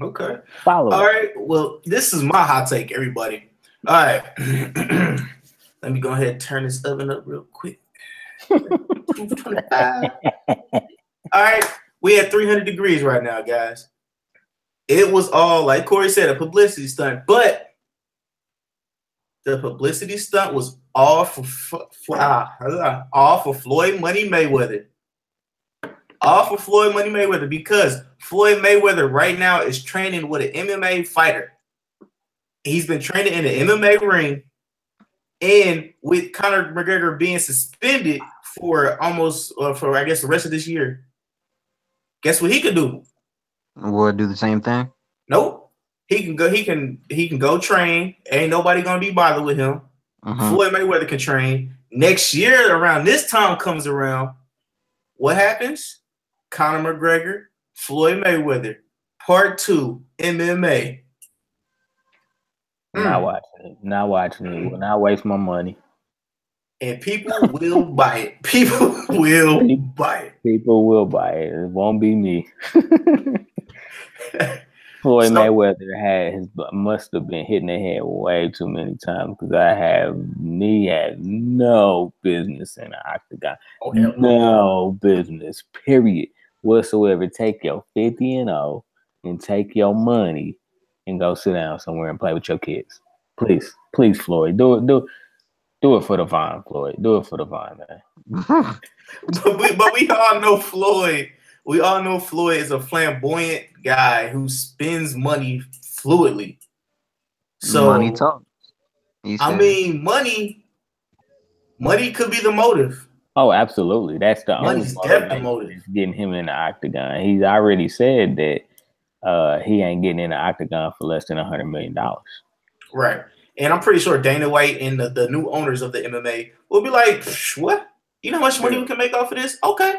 Okay. Follow All that. right. Well, this is my hot take, everybody. All right. Let me go ahead and turn this oven up real quick. 225. All right. We at 300 degrees right now, guys. It was all, like Corey said, a publicity stunt, but the publicity stunt was all for Floyd Money Mayweather. All for Floyd Money Mayweather, because Floyd Mayweather right now is training with an MMA fighter. He's been training in the MMA ring, and with Conor McGregor being suspended for for I guess the rest of this year, guess what he could do? Would do the same thing. Nope. He can go. He can go train. Ain't nobody gonna be bothered with him. Floyd Mayweather can train. Next year, around this time comes around, what happens? Conor McGregor, Floyd Mayweather, Part 2, MMA. Not watching it. Not watching it. Will not waste my money. And people will buy it. People will buy it. People will buy it. It won't be me. Floyd Mayweather must have been hitting the head way too many times, because he had no business in the octagon. Oh, no business, period, whatsoever. Take your 50-0 and take your money and go sit down somewhere and play with your kids. Please, Floyd, do it for the Vine, Floyd. Do it for the Vine, man. but we all know Floyd. We all know Floyd is a flamboyant guy who spends money fluidly. So money talks. I mean, money could be the motive. Oh, absolutely. That's the Money's only motive. Getting him in the octagon. He's already said that he ain't getting in the octagon for less than $100 million. Right. And I'm pretty sure Dana White and the new owners of the MMA will be like, what? You know how much money we can make off of this? Okay.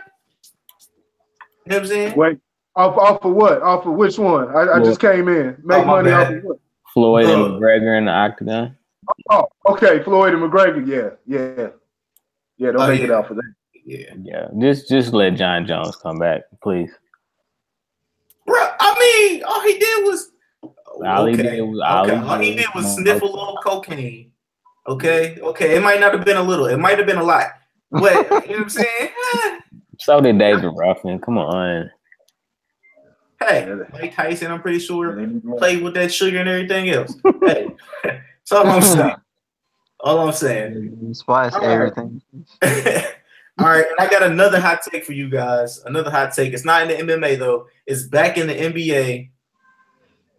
You know what I'm saying? Wait, off of what? Off of which one? I just came in. Make money off of what? Floyd and McGregor in the octagon. Oh, okay. Floyd and McGregor. Yeah. Don't make it off of that. Yeah. Just let John Jones come back, please. Bro, I mean, all he did was sniff a little cocaine. Okay. It might not have been a little. It might have been a lot. But you know what I'm saying? So did David Ruffin. Come on. Hey, Mike Tyson, I'm pretty sure played with that sugar and everything else. Hey, that's all I'm saying. All I'm saying. Spice everything. All right, and I got another hot take for you guys. Another hot take. It's not in the MMA though. It's back in the NBA.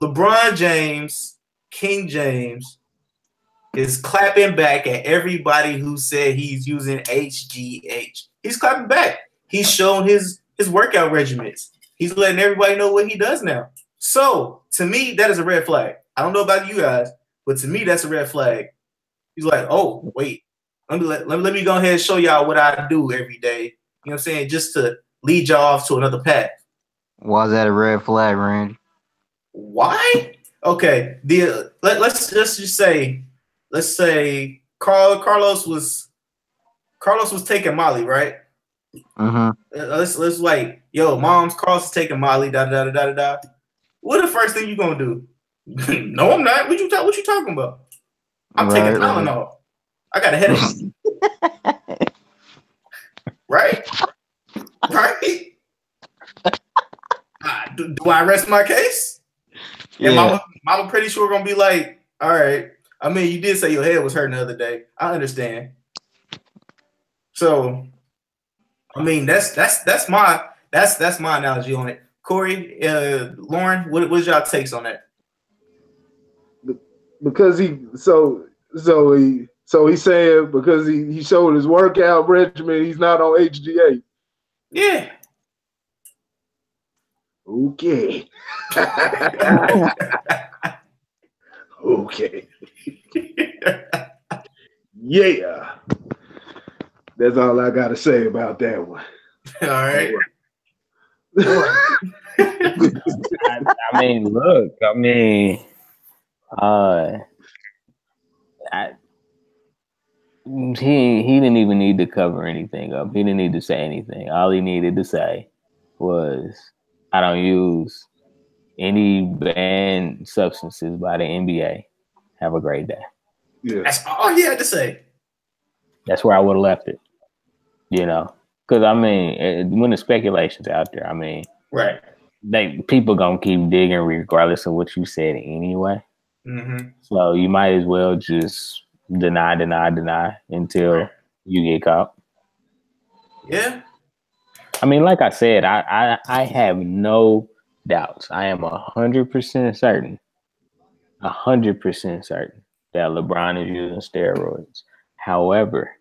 LeBron James, King James, is clapping back at everybody who said he's using HGH. He's clapping back. He's showing his workout regimens. He's letting everybody know what he does now. So, to me, that is a red flag. I don't know about you guys, but to me, that's a red flag. He's like, oh, wait. Let me go ahead and show y'all what I do every day. You know what I'm saying? Just to lead y'all off to another path. Why is that a red flag, Randy? Why? Okay. Let's just say Carlos was taking Molly, right? Let's like, yo, mom's Carlos is taking Molly, da. What the first thing you gonna do? No, I'm not. What you talking about? I'm taking Tylenol. I got a headache. Right? Do I rest my case? Yeah. And mama pretty sure gonna be like, all right. I mean, you did say your head was hurting the other day. I understand. So, I mean, that's my analogy on it. Corey, Lauren, what was y'all takes on that? because he said because he showed his workout regimen, he's not on HGA. Yeah. Okay. Okay. Yeah. That's all I got to say about that one. All right. I mean, look, he didn't even need to cover anything up. He didn't need to say anything. All he needed to say was, "I don't use any banned substances by the NBA. Have a great day." Yeah. That's all he had to say. That's where I would have left it. Because I mean, when the speculation's out there, I mean, right? People gonna keep digging regardless of what you said anyway. Mm-hmm. So you might as well just deny until you get caught. Yeah. I mean, like I said, I have no doubts. I am 100% certain, 100% certain that LeBron is using steroids. However,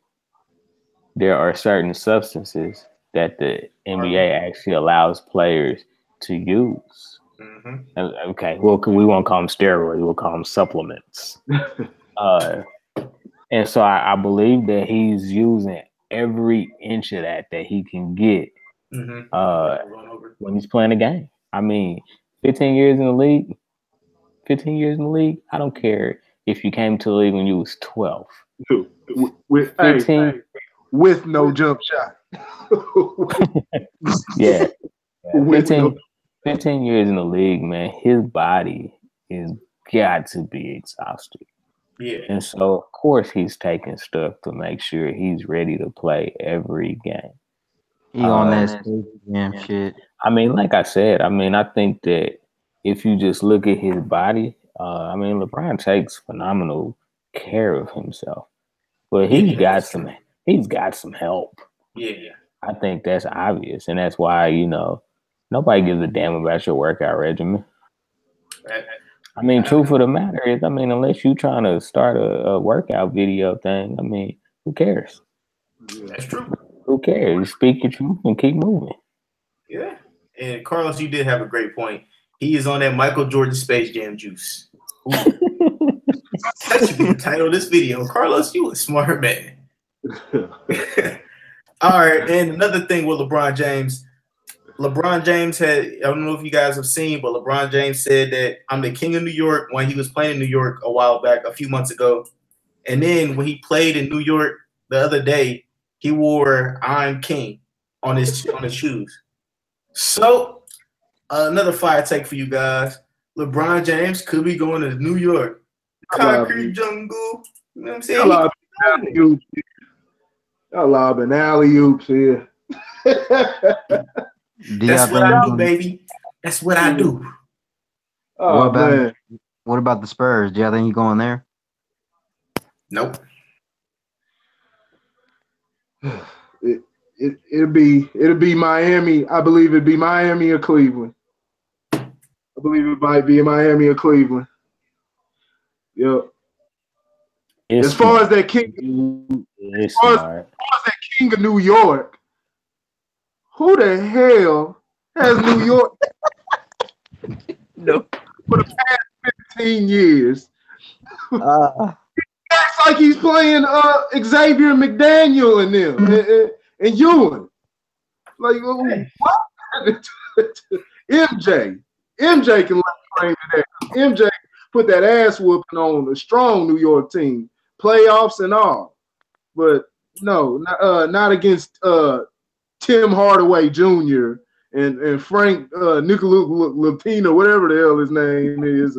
there are certain substances that the NBA actually allows players to use. Mm-hmm. Okay, well, we won't call them steroids; we'll call them supplements. And so I believe that he's using every inch of that he can get when he's playing a game. I mean, 15 years in the league. 15 years in the league. I don't care if you came to the league when you was 12. With 15. With no jump shot. Yeah. 15 years in the league, man, his body is got to be exhausted. Yeah. And so, of course, he's taking stuff to make sure he's ready to play every game. He on that damn shit. I mean, like I said, I think that if you just look at his body, LeBron takes phenomenal care of himself. But he's got some help. Yeah. I think that's obvious. And that's why, nobody gives a damn about your workout regimen. I mean, truth of the matter is, unless you're trying to start a workout video thing, who cares? That's true. Who cares? Speak your truth and keep moving. Yeah. And Carlos, you did have a great point. He is on that Michael Jordan Space Jam juice. That should be the title of this video. Carlos, you a smart man. All right. And another thing with LeBron James had, I don't know if you guys have seen, but LeBron James said that I'm the king of New York when he was playing in New York a while back, a few months ago. And then when he played in New York the other day, he wore "I'm King" on his shoes. So another fire take for you guys. LeBron James could be going to New York. Concrete jungle. You know what I'm saying? Y'all lobbing alley-oops here. That's what I do, baby. That's what I do. What about the Spurs? Do y'all think he's going there? Nope. It'll be Miami. I believe it'd be Miami or Cleveland. I believe it might be Miami or Cleveland. Yep. As far as that king of New York, who the hell has New York No. for the past 15 years? It's like he's playing Xavier McDaniel and them and Ewan. Like what? MJ can claim that. MJ put that ass whooping on a strong New York team, playoffs and all. But no, not against Tim Hardaway Jr. and Frank Nicolatina, whatever the hell his name is.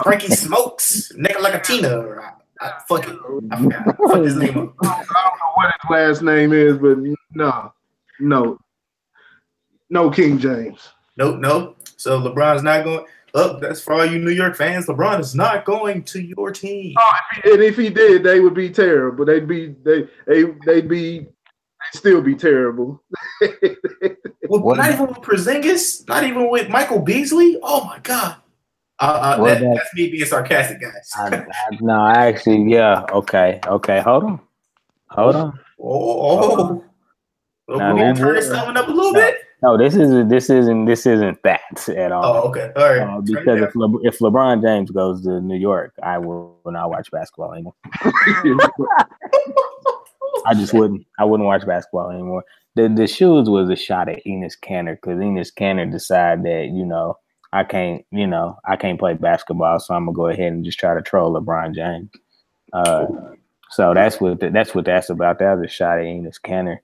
Frankie Smokes, Nicolatina. Fuck it. I forgot. Fuck his name up. I don't know what his last name is, but no King James. Nope. So LeBron's not going. Oh, that's for all you New York fans. LeBron is not going to your team. Oh, if he did, they would be terrible. They'd still be terrible. Well, not even with Porzingis, not even with Michael Beasley. Oh my God. That's me being sarcastic, guys. No, actually, yeah. Okay. Hold on. Oh. We're gonna turn this oven up a little bit. No, this isn't that at all. Oh, okay. All right. Because if LeBron James goes to New York, I will not watch basketball anymore. I wouldn't watch basketball anymore. The shoes was a shot at Enes Kanter because Enes Kanter decided that I can't play basketball, so I'm gonna go ahead and just try to troll LeBron James. So that's what that's about. That was a shot at Enes Kanter.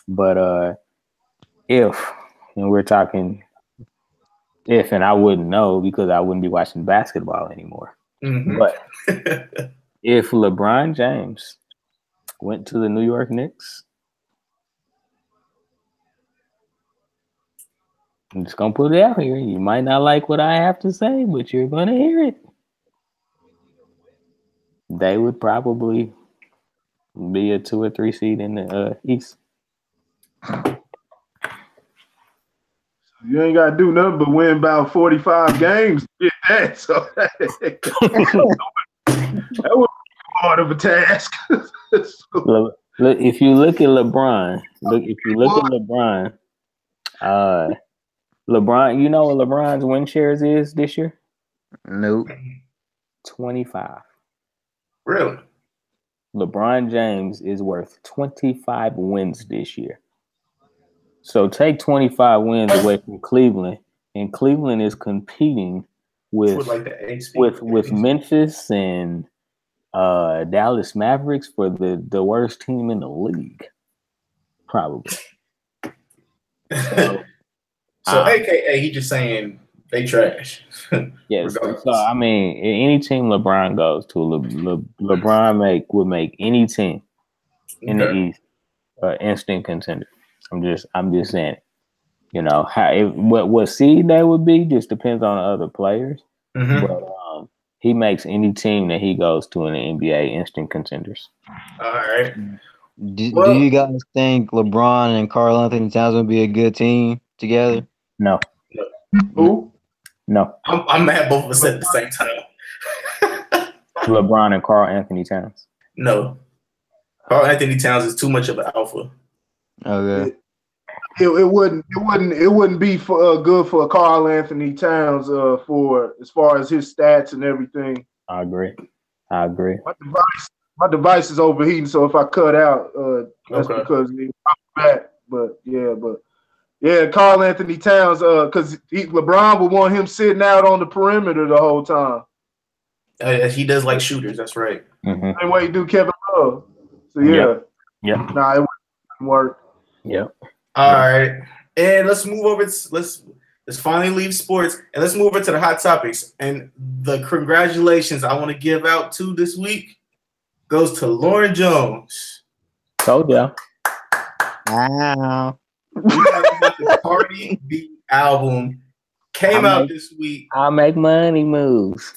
But if, and we're talking if, and I wouldn't know because I wouldn't be watching basketball anymore. Mm-hmm. But if LeBron James went to the New York Knicks, I'm just gonna put it out here. You might not like what I have to say, but you're gonna hear it. They would probably be a 2 or 3 seed in the East. You ain't got to do nothing but win about 45 games to get that. So that would be part of a task. Look, if you look at LeBron, LeBron, you know what LeBron's win shares is this year? Nope. 25. Really? LeBron James is worth 25 wins this year. So take 25 wins away from Cleveland, and Cleveland is competing with Memphis and Dallas Mavericks for the worst team in the league, probably. So AKA, he just saying they trash. Yes. So I mean, any team LeBron goes to, LeBron would make any team in the East instant contender. I'm just saying, what seed they would be just depends on the other players. Mm-hmm. But he makes any team that he goes to in the NBA instant contenders. All right. Do you guys think LeBron and Karl Anthony Towns would be a good team together? No. Who? No. I'm mad both of us at the same time. LeBron and Karl Anthony Towns. No. Karl Anthony Towns is too much of an alpha. Okay. It wouldn't be good for Karl Anthony Towns for as far as his stats and everything. I agree. My device is overheating, so if I cut out, that's because it's back. But yeah, Karl Anthony Towns, because LeBron would want him sitting out on the perimeter the whole time. He does like shooters. That's right. Mm-hmm. Same way he do Kevin Love. So yeah. Yep. Nah, it wouldn't work. Yep. All right, and let's move over. Let's finally leave sports and let's move over to the hot topics. And the congratulations I want to give out to this week goes to Lauren Jones. Told ya. Wow. The Caridi B album came out this week. I'll make money moves.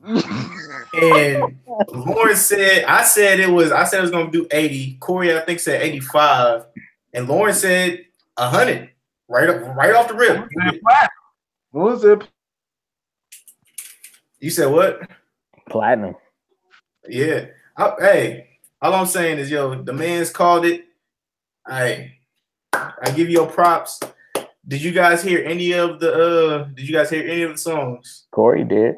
And Lauren said, I said it was going to do 80. Corey, I think, said 85. And Lauren said 100 right off the rip. What was it? You said what? Platinum. Yeah. Hey, all I'm saying is, the man's called it. I give you your props. Did you guys hear any of the songs? Corey did.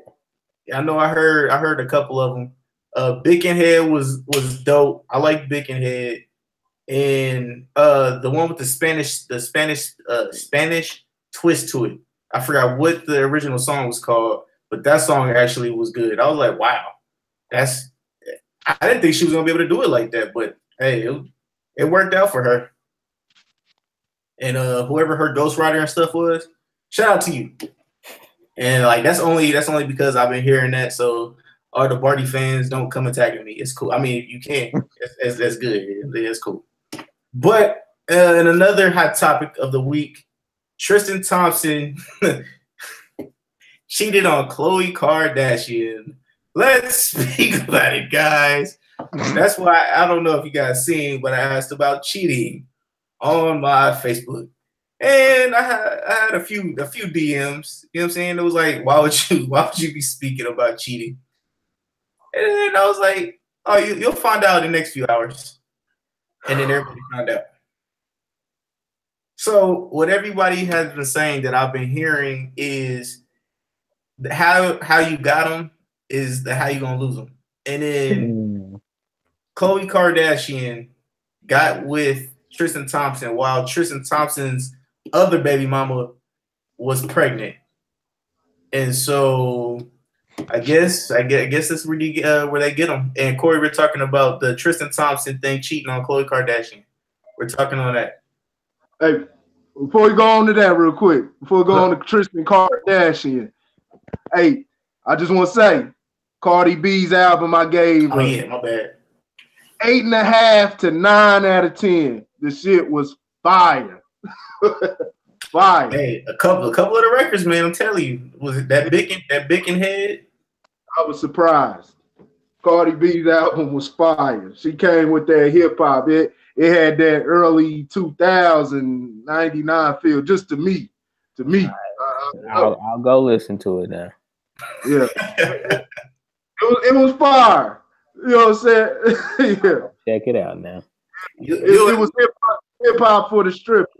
I know I heard a couple of them. Bickenhead was dope. I like Bickenhead. And the one with the Spanish twist to it. I forgot what the original song was called, but that song actually was good. I was like, wow, I didn't think she was gonna be able to do it like that, but hey, it worked out for her. And whoever her ghostwriter and stuff was, shout out to you. And that's only because I've been hearing that. So all the Barty fans don't come attacking me. It's cool. I mean, you can. That's good. It's cool. But in another hot topic of the week, Tristan Thompson cheated on Khloe Kardashian. Let's speak about it, guys. That's why I don't know if you guys seen, but I asked about cheating on my Facebook. And I had a few DMs. You know what I'm saying? It was like, why would you be speaking about cheating? And then I was like, oh, you'll find out in the next few hours. And then everybody found out. So what everybody has been saying that I've been hearing is how you got them is how you gonna lose them. And then Khloe Kardashian got with Tristan Thompson while Tristan Thompson's other baby mama was pregnant. And so I guess that's where they get them. And Corey, we're talking about the Tristan Thompson thing cheating on Khloe Kardashian. We're talking on that. Hey, before we go on to that real quick, before we go on to Tristan Kardashian, hey, I just want to say, Cardi B's album I gave Oh yeah, my bad. 8.5 to 9 out of 10. The shit was fire. Fire. Hey, a couple of the records, man. I'm telling you, was it that Bickin head? I was surprised. Cardi B's album was fire. She came with that hip hop. It had that early 2000 99 feel. Just to me. I'll go listen to it now. Yeah. it was fire. You know what I'm saying? Yeah. Check it out now. It was hip hop for the strippers.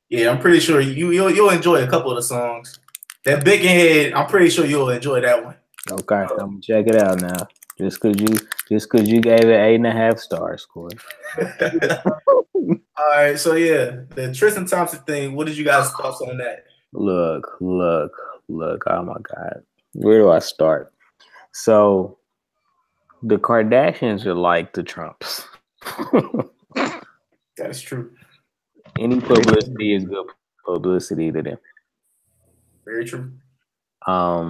Yeah, I'm pretty sure you'll enjoy a couple of the songs. That Big Head, I'm pretty sure you'll enjoy that one. Okay, I'm gonna check it out now. Just cause you gave it 8.5 stars, Corey. All right, so yeah, the Tristan Thompson thing. What did you guys thoughts on that? Look. Oh my God. Where do I start? So the Kardashians are like the Trumps. That's true. Any publicity is good publicity to them. Very true. I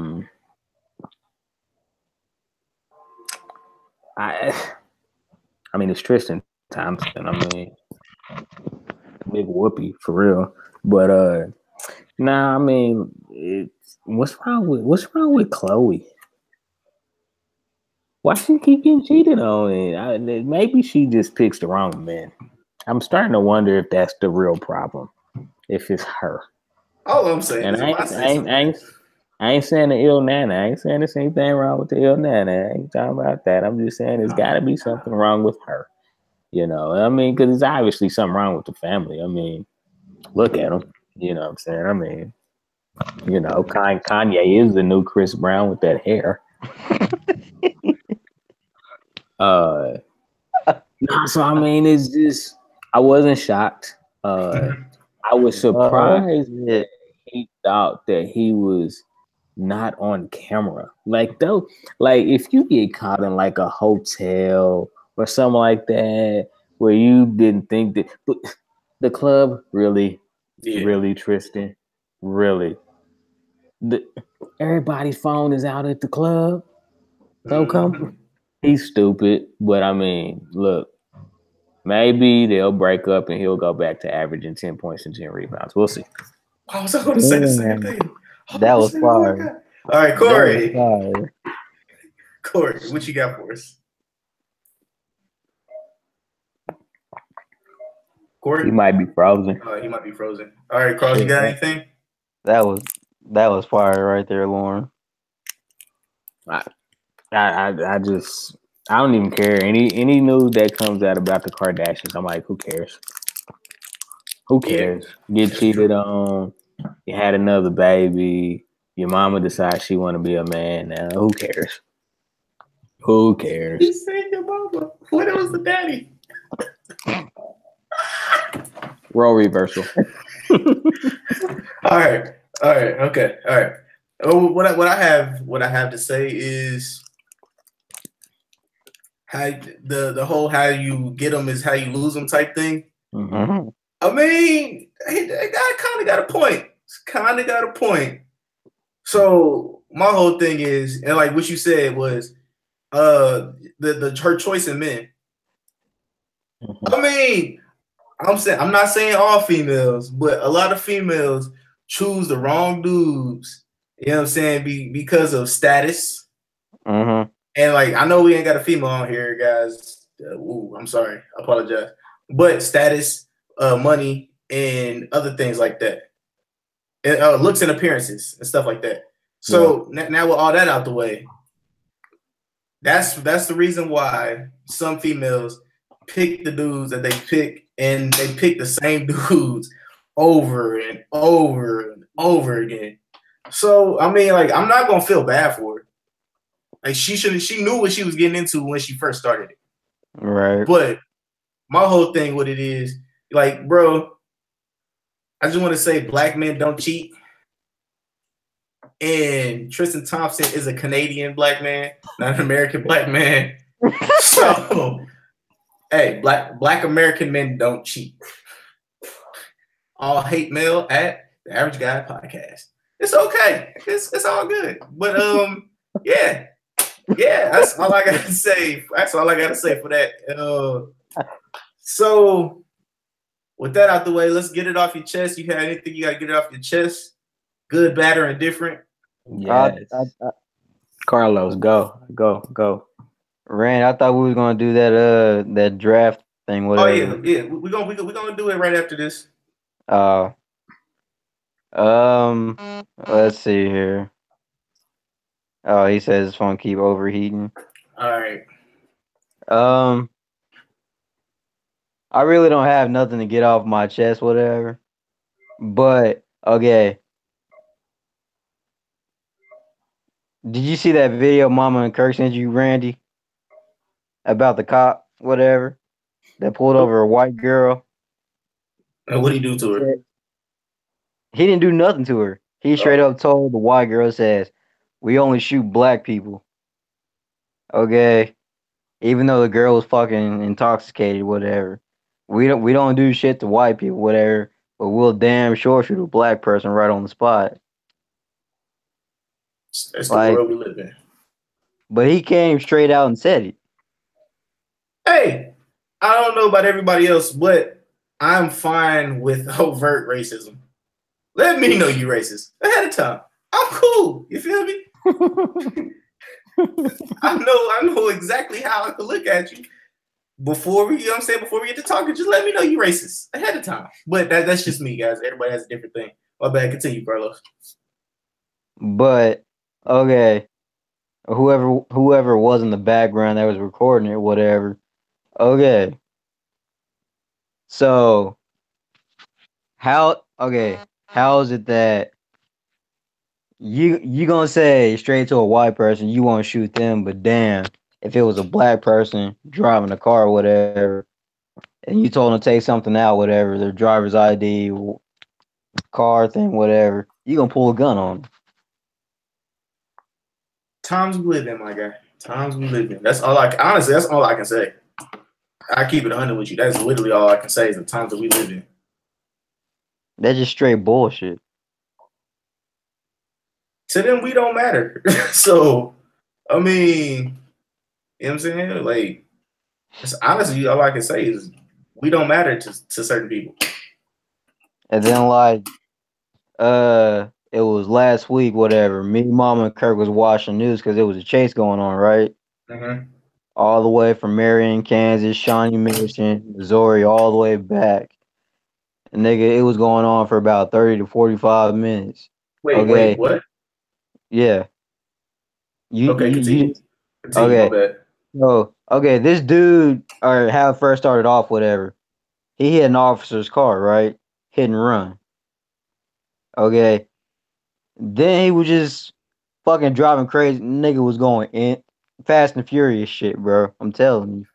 mean, it's Tristan Thompson. I mean, big whoopee for real. But nah, I mean, what's wrong with Khloe? Why she keep getting cheated on? Maybe she just picks the wrong men. I'm starting to wonder if that's the real problem. If it's her. All I'm saying and is I ain't saying the ill nana. I ain't saying there's anything wrong with the ill nana. I ain't talking about that. I'm just saying there's got to be something wrong with her. You know, I mean, because there's obviously something wrong with the family. I mean, look at them. You know what I'm saying? I mean, you know, Kanye is the new Chris Brown with that hair. So I mean, it's just I wasn't shocked. I was surprised that he thought that he was not on camera. Like if you get caught in like a hotel or something like that where you didn't think that, but the club really, Tristan, really. Everybody's phone is out at the club. So come. He's stupid, but I mean, look, maybe they'll break up and he'll go back to averaging 10 points and 10 rebounds. We'll see. I was going to say the same thing. That was fire. All right, Corey. Corey, what you got for us? Corey? He might be frozen. He might be frozen. All right, Carl, you got anything? That was fire right there, Lauren. I just I don't even care. Any news that comes out about the Kardashians, I'm like, who cares? Who cares? Get cheated on. You had another baby. Your mama decides she want to be a man now. Who cares? Who cares? You said your mama. What was the daddy? Role reversal. All right. Okay. All right. Oh, what I have to say is how the whole how you get them is how you lose them type thing. Mm-hmm. I mean, that guy kind of got a point. Kind of got a point. So my whole thing is, and like what you said was, her choice in men. Mm-hmm. I mean, I'm not saying all females, but a lot of females choose the wrong dudes. You know what I'm saying? Because of status. Mm-hmm. And like, I know we ain't got a female on here, guys. I'm sorry. I apologize. But status, money, and other things like that. And, looks and appearances and stuff like that. So now with all that out the way, that's the reason why some females pick the dudes that they pick, and they pick the same dudes over and over and over again. So I mean, like, I'm not gonna feel bad for her. Like, she knew what she was getting into when she first started it. Right. But my whole thing with it is, like, bro, I just want to say black men don't cheat. And Tristan Thompson is a Canadian black man, not an American black man. So, hey, black American men don't cheat. All hate mail at the Average Guy Podcast. It's okay. It's all good. But yeah. That's all I gotta say. That's all I gotta say for that. So, with that out the way, let's get it off your chest. You have anything you gotta get it off your chest? Good, bad, or indifferent? Yes. Carlos, go. Rand, I thought we was gonna do that draft thing. Whatever. Oh yeah. We're gonna do it right after this. Let's see here. Oh, he says his phone keep overheating. All right. I really don't have nothing to get off my chest, whatever. But okay. Did you see that video Mama and Kirk sent you, Randy? About the cop, whatever, that pulled over a white girl? And what did he do to her? He didn't do nothing to her. He straight up told the white girl, says, "We only shoot black people." Okay. Even though the girl was fucking intoxicated, whatever. We don't do shit to white people, whatever, but we'll damn sure shoot a black person right on the spot. That's the world we live in. But he came straight out and said it. Hey, I don't know about everybody else, but I'm fine with overt racism. Let me know you racist ahead of time. I'm cool. You feel me? I know exactly how I could look at you before we, before we get to talking. Just let me know you racist ahead of time. But that's just me, guys. Everybody has a different thing. My bad. Continue, Carlos. But okay, whoever was in the background that was recording it, whatever. Okay, so how is it that you gonna say straight to a white person you want to shoot them, but damn, if it was a black person driving a car or whatever, and you told them to take something out, whatever, their driver's ID, car thing, whatever, you gonna pull a gun on them? Times we live in, my guy. Times we live in. That's all honestly, that's all I can say. I keep it 100 with you. That's literally all I can say is the times that we live in. That's just straight bullshit. To them, we don't matter. So, I mean, you know what I'm saying? Like, honestly, all I can say is we don't matter to certain people. And then, like, it was last week, whatever. Me, Mama, and Kirk was watching news because there was a chase going on, right? Mm-hmm. All the way from Marion, Kansas, Shawnee, Michigan, Missouri, all the way back. And nigga, it was going on for about 30 to 45 minutes. Wait, what? Yeah. Continue. Okay. My bad. So, okay, this dude, or how it first started off, whatever. He hit an officer's car, right? Hit and run. Okay. Then he was just fucking driving crazy. Nigga was going in fast and furious shit, bro. I'm telling you.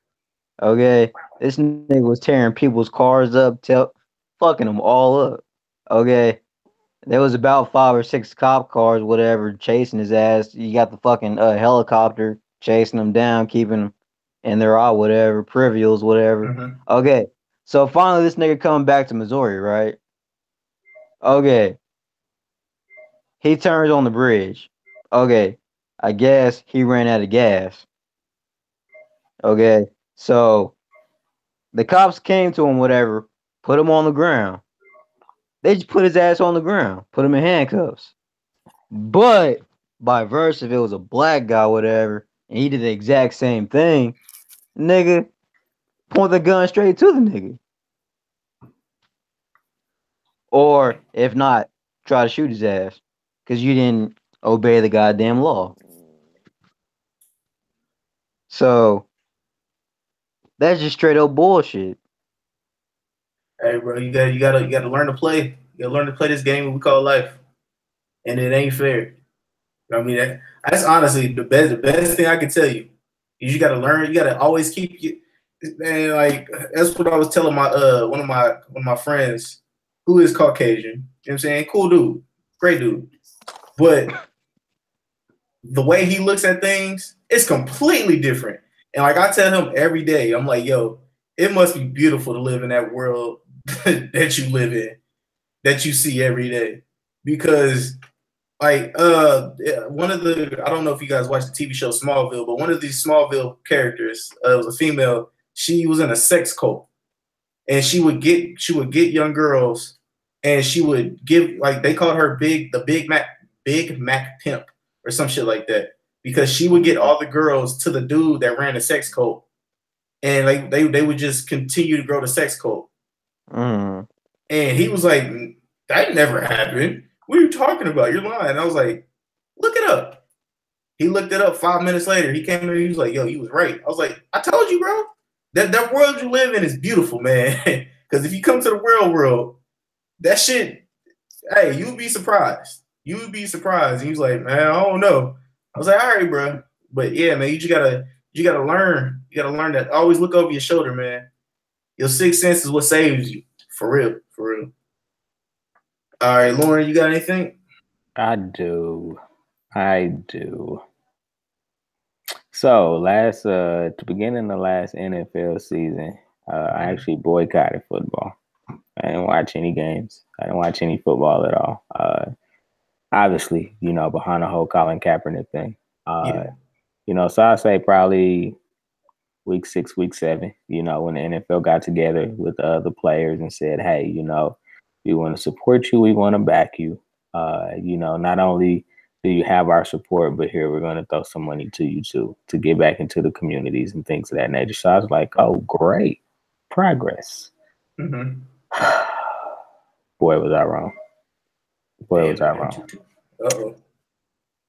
Okay. This nigga was tearing people's cars up, fucking them all up. Okay. There was about 5 or 6 cop cars, whatever, chasing his ass. You got the fucking helicopter chasing him down, keeping him in their eye, whatever, trivials, whatever. Mm-hmm. Okay. So finally this nigga coming back to Missouri, right? Okay. He turns on the bridge. Okay. I guess he ran out of gas. Okay. So the cops came to him, whatever, put him on the ground. They just put his ass on the ground, put him in handcuffs. But by verse, if it was a black guy, whatever, and he did the exact same thing, nigga, point the gun straight to the nigga. Or if not, try to shoot his ass because you didn't obey the goddamn law. So that's just straight up bullshit. Hey, bro, you gotta learn to play. You gotta learn to play this game we call life, and it ain't fair. I mean, that's honestly the best thing I can tell you. You got to learn. You got to always keep you. Man, like that's what I was telling my one of my friends who is Caucasian. You know what I'm saying? Cool dude, great dude, but the way he looks at things is completely different. And like I tell him every day, I'm like, yo, it must be beautiful to live in that world that you live in, that you see every day, because like one of the I don't know if you guys watched the TV show Smallville, but one of these Smallville characters was a female. She was in a sex cult, and she would get young girls, and she would give, like, they called her Big Mac pimp or some shit like that, because she would get all the girls to the dude that ran the sex cult, and like they would just continue to grow the sex cult. Mm. And he was like, that never happened. What are you talking about? You're lying. And I was like, look it up. He looked it up 5 minutes later. He came in and he was like, yo, he was right. I was like, I told you, bro. That world you live in is beautiful, man. Because if you come to the real world, that shit, hey, you'd be surprised. You would be surprised. And he was like, man, I don't know. I was like, all right, bro. But yeah, man, you gotta learn. You gotta learn that. Always look over your shoulder, man. Your sixth sense is what saves you. For real. For real. All right, Lauren, you got anything? I do. So to beginning the last NFL season, I actually boycotted football. I didn't watch any games. I didn't watch any football at all. Obviously, behind the whole Colin Kaepernick thing. So I'd say probably week 6, week 7, when the NFL got together with the other players and said, hey, we want to support you. We want to back you. Not only do you have our support, but here we're going to throw some money to you too, to get back into the communities and things of that nature. So I was like, oh, great. Progress. Mm-hmm. Boy, was I wrong. Uh-oh.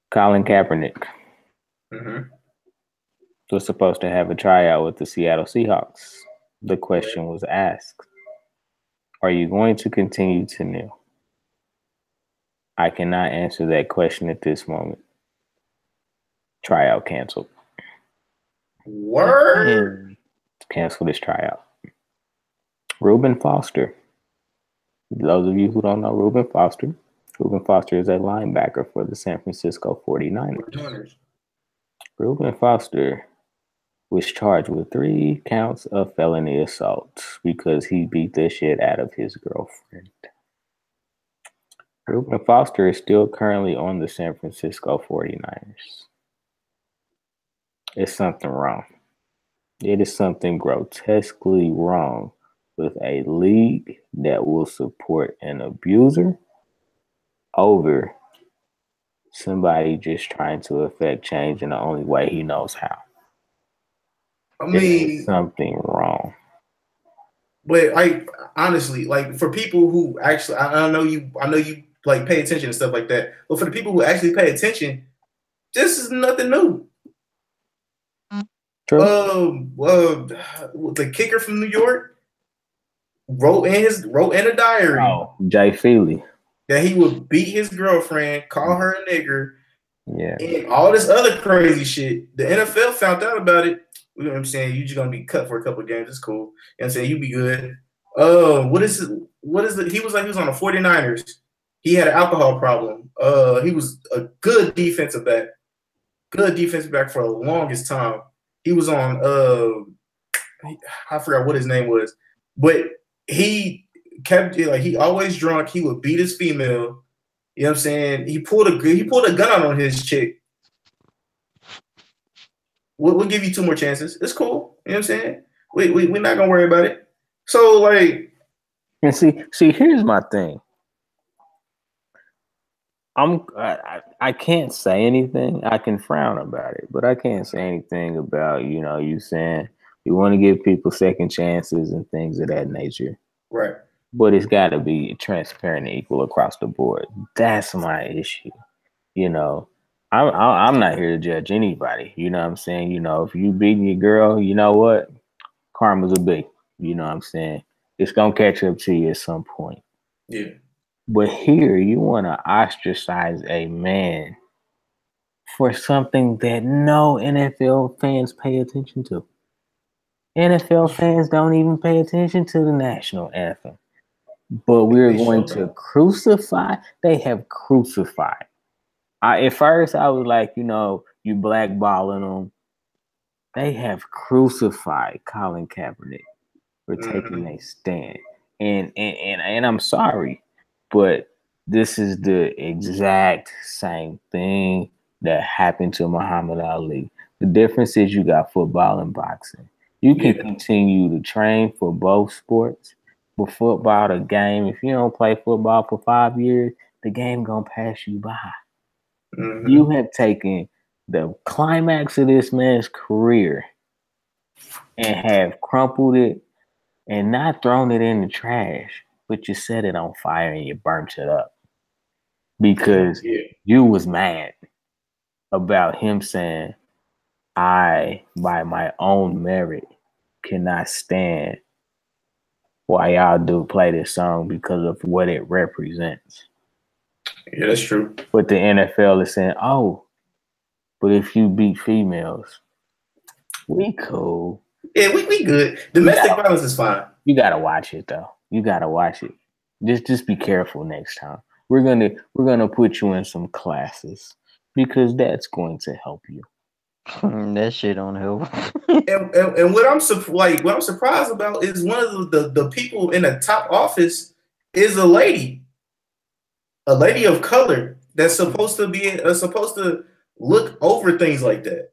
Colin Kaepernick Mm-hmm. was supposed to have a tryout with the Seattle Seahawks. The question was asked, are you going to continue to kneel? I cannot answer that question at this moment. Tryout canceled. Word? Cancel this tryout. Reuben Foster. Those of you who don't know Reuben Foster is a linebacker for the San Francisco 49ers. Reuben Foster was charged with 3 counts of felony assault because he beat the shit out of his girlfriend. Reuben Foster is still currently on the San Francisco 49ers. It's something wrong. It is something grotesquely wrong with a league that will support an abuser over somebody just trying to affect change in the only way he knows how. I mean, there's something wrong. But honestly, for people who actually, I know you like pay attention and stuff like that. But for the people who actually pay attention, this is nothing new. True. The kicker from New York wrote in a diary. Oh, Jay Feely. That he would beat his girlfriend, call her a nigger, yeah, and all this other crazy shit. The NFL found out about it. You know what I'm saying? You're just gonna be cut for a couple of games. It's cool. You know what I'm saying? You be good. What is it? He was on the 49ers. He had an alcohol problem. He was a good defensive back. Good defensive back for the longest time. He was on I forgot what his name was, but he kept he always drunk. He would beat his female. You know what I'm saying? He pulled a gun out on his chick. We'll give you 2 more chances. It's cool. You know what I'm saying? We're not gonna worry about it. So and see, here's my thing. I can't say anything. I can frown about it, but I can't say anything about you saying you want to give people second chances and things of that nature. Right. but it's got to be transparent and equal across the board. That's my issue. You know, I'm not here to judge anybody. You know what I'm saying? You know, if you beating your girl, you know what? Karma's a bitch. You know what I'm saying? It's gonna catch up to you at some point. Yeah. But here, you want to ostracize a man for something that no NFL fans pay attention to. NFL fans don't even pay attention to the national anthem. But we're They going showed to up. crucify. They have crucified. At first, I was like, you know, you blackballing them. They have crucified Colin Kaepernick for taking a stand. And I'm sorry, but this is the exact same thing that happened to Muhammad Ali. The difference is you got football and boxing. You can continue to train for both sports, but football, the game, if you don't play football for 5 years, the game gonna pass you by. You have taken the climax of this man's career and have crumpled it and not thrown it in the trash, but you set it on fire and you burnt it up because you was mad about him saying, I, by my own merit, cannot stand why y'all do play this song because of what it represents. Yeah, that's true. But the NFL is saying, oh, but if you beat females, we cool. Yeah, we good. Domestic violence is fine. You gotta watch it though. You gotta watch it. Just be careful next time. We're gonna put you in some classes because that's going to help you. That shit don't help. and what I'm surprised about is one of the people in the top office is a lady of color that's supposed to look over things like that.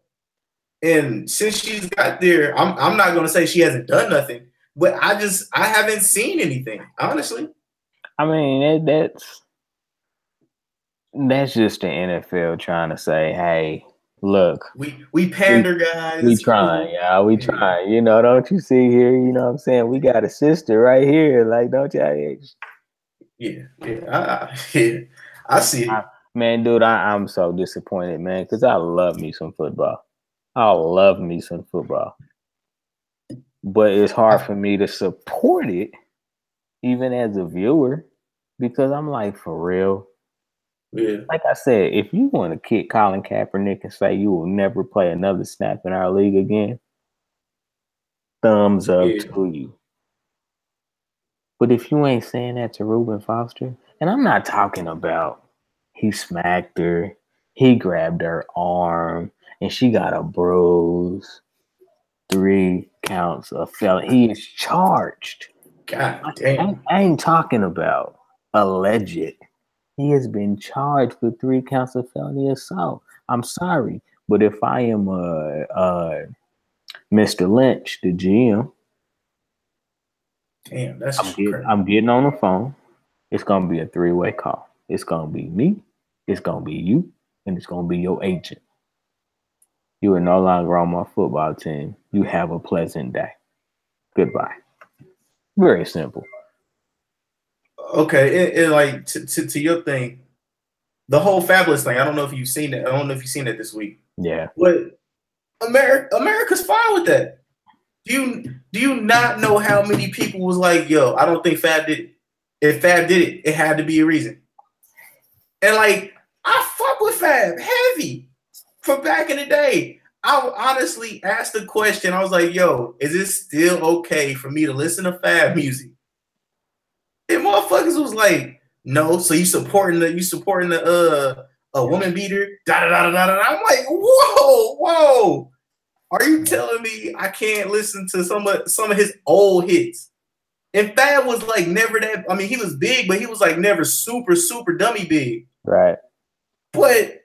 And since she's got there, I'm not gonna say she hasn't done nothing, but I haven't seen anything, honestly. I mean, that's just the NFL trying to say, hey, look, we pander, guys. We trying, y'all. We trying. You know, don't you see here? You know what I'm saying? We got a sister right here. Like, don't y'all? Yeah. I see it. Man, dude, I'm so disappointed, man, because I love me some football. I love me some football. But it's hard for me to support it, even as a viewer, because I'm like, for real. Yeah. Like I said, if you want to kick Colin Kaepernick and say you will never play another snap in our league again, thumbs up to you. But if you ain't saying that to Reuben Foster, and I'm not talking about he smacked her, he grabbed her arm, and she got a bruise, 3 counts of felony. He is charged. God damn. I ain't talking about alleged. He has been charged with 3 counts of felony assault. I'm sorry, but if I am Mr. Lynch, the GM, damn, that's I'm getting on the phone. It's gonna be a 3-way call. It's gonna be me, it's gonna be you, and it's gonna be your agent. You are no longer on my football team. You have a pleasant day. Goodbye. Very simple. Okay, and like to your thing, the whole Fabulous thing. I don't know if you've seen it. I don't know if you've seen it this week. Yeah. But America's fine with that. Do you not know how many people was like, yo, I don't think Fab did it. If Fab did it, it had to be a reason. And like, I fuck with Fab heavy from back in the day. I honestly asked the question. I was like, yo, is it still okay for me to listen to Fab music? And motherfuckers was like, no. So you supporting the a woman beater? Da da da da da. I'm like, whoa. Are you telling me I can't listen to some of his old hits? And Fab was like never that. I mean, he was big, but he was like never super dummy big. Right. But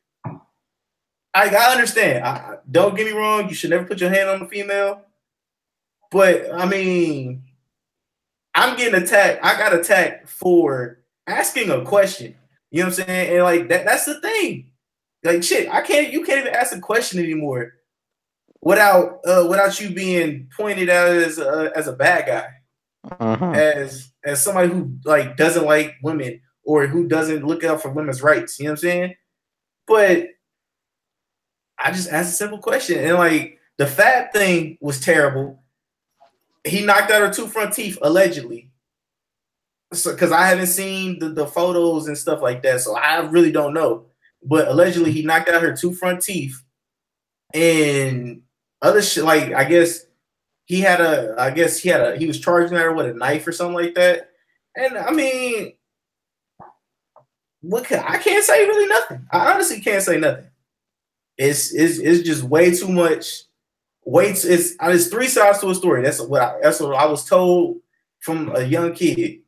I understand. Don't get me wrong. You should never put your hand on a female. But I mean, I'm getting attacked. I got attacked for asking a question. You know what I'm saying? And like that's the thing. Like shit, you can't even ask a question anymore without you being pointed out as a bad guy. as somebody who like doesn't like women or who doesn't look out for women's rights. You know what I'm saying? But I just asked a simple question, and like the fat thing was terrible. He knocked out her 2 front teeth allegedly. So, because I haven't seen the photos and stuff like that, so I really don't know. But allegedly, he knocked out her 2 front teeth, and other shit. Like I guess he was charging her with a knife or something like that. And I mean, I can't say really nothing. I honestly can't say nothing. It's just way too much. It's 3 sides to a story. That's what I was told from a young kid.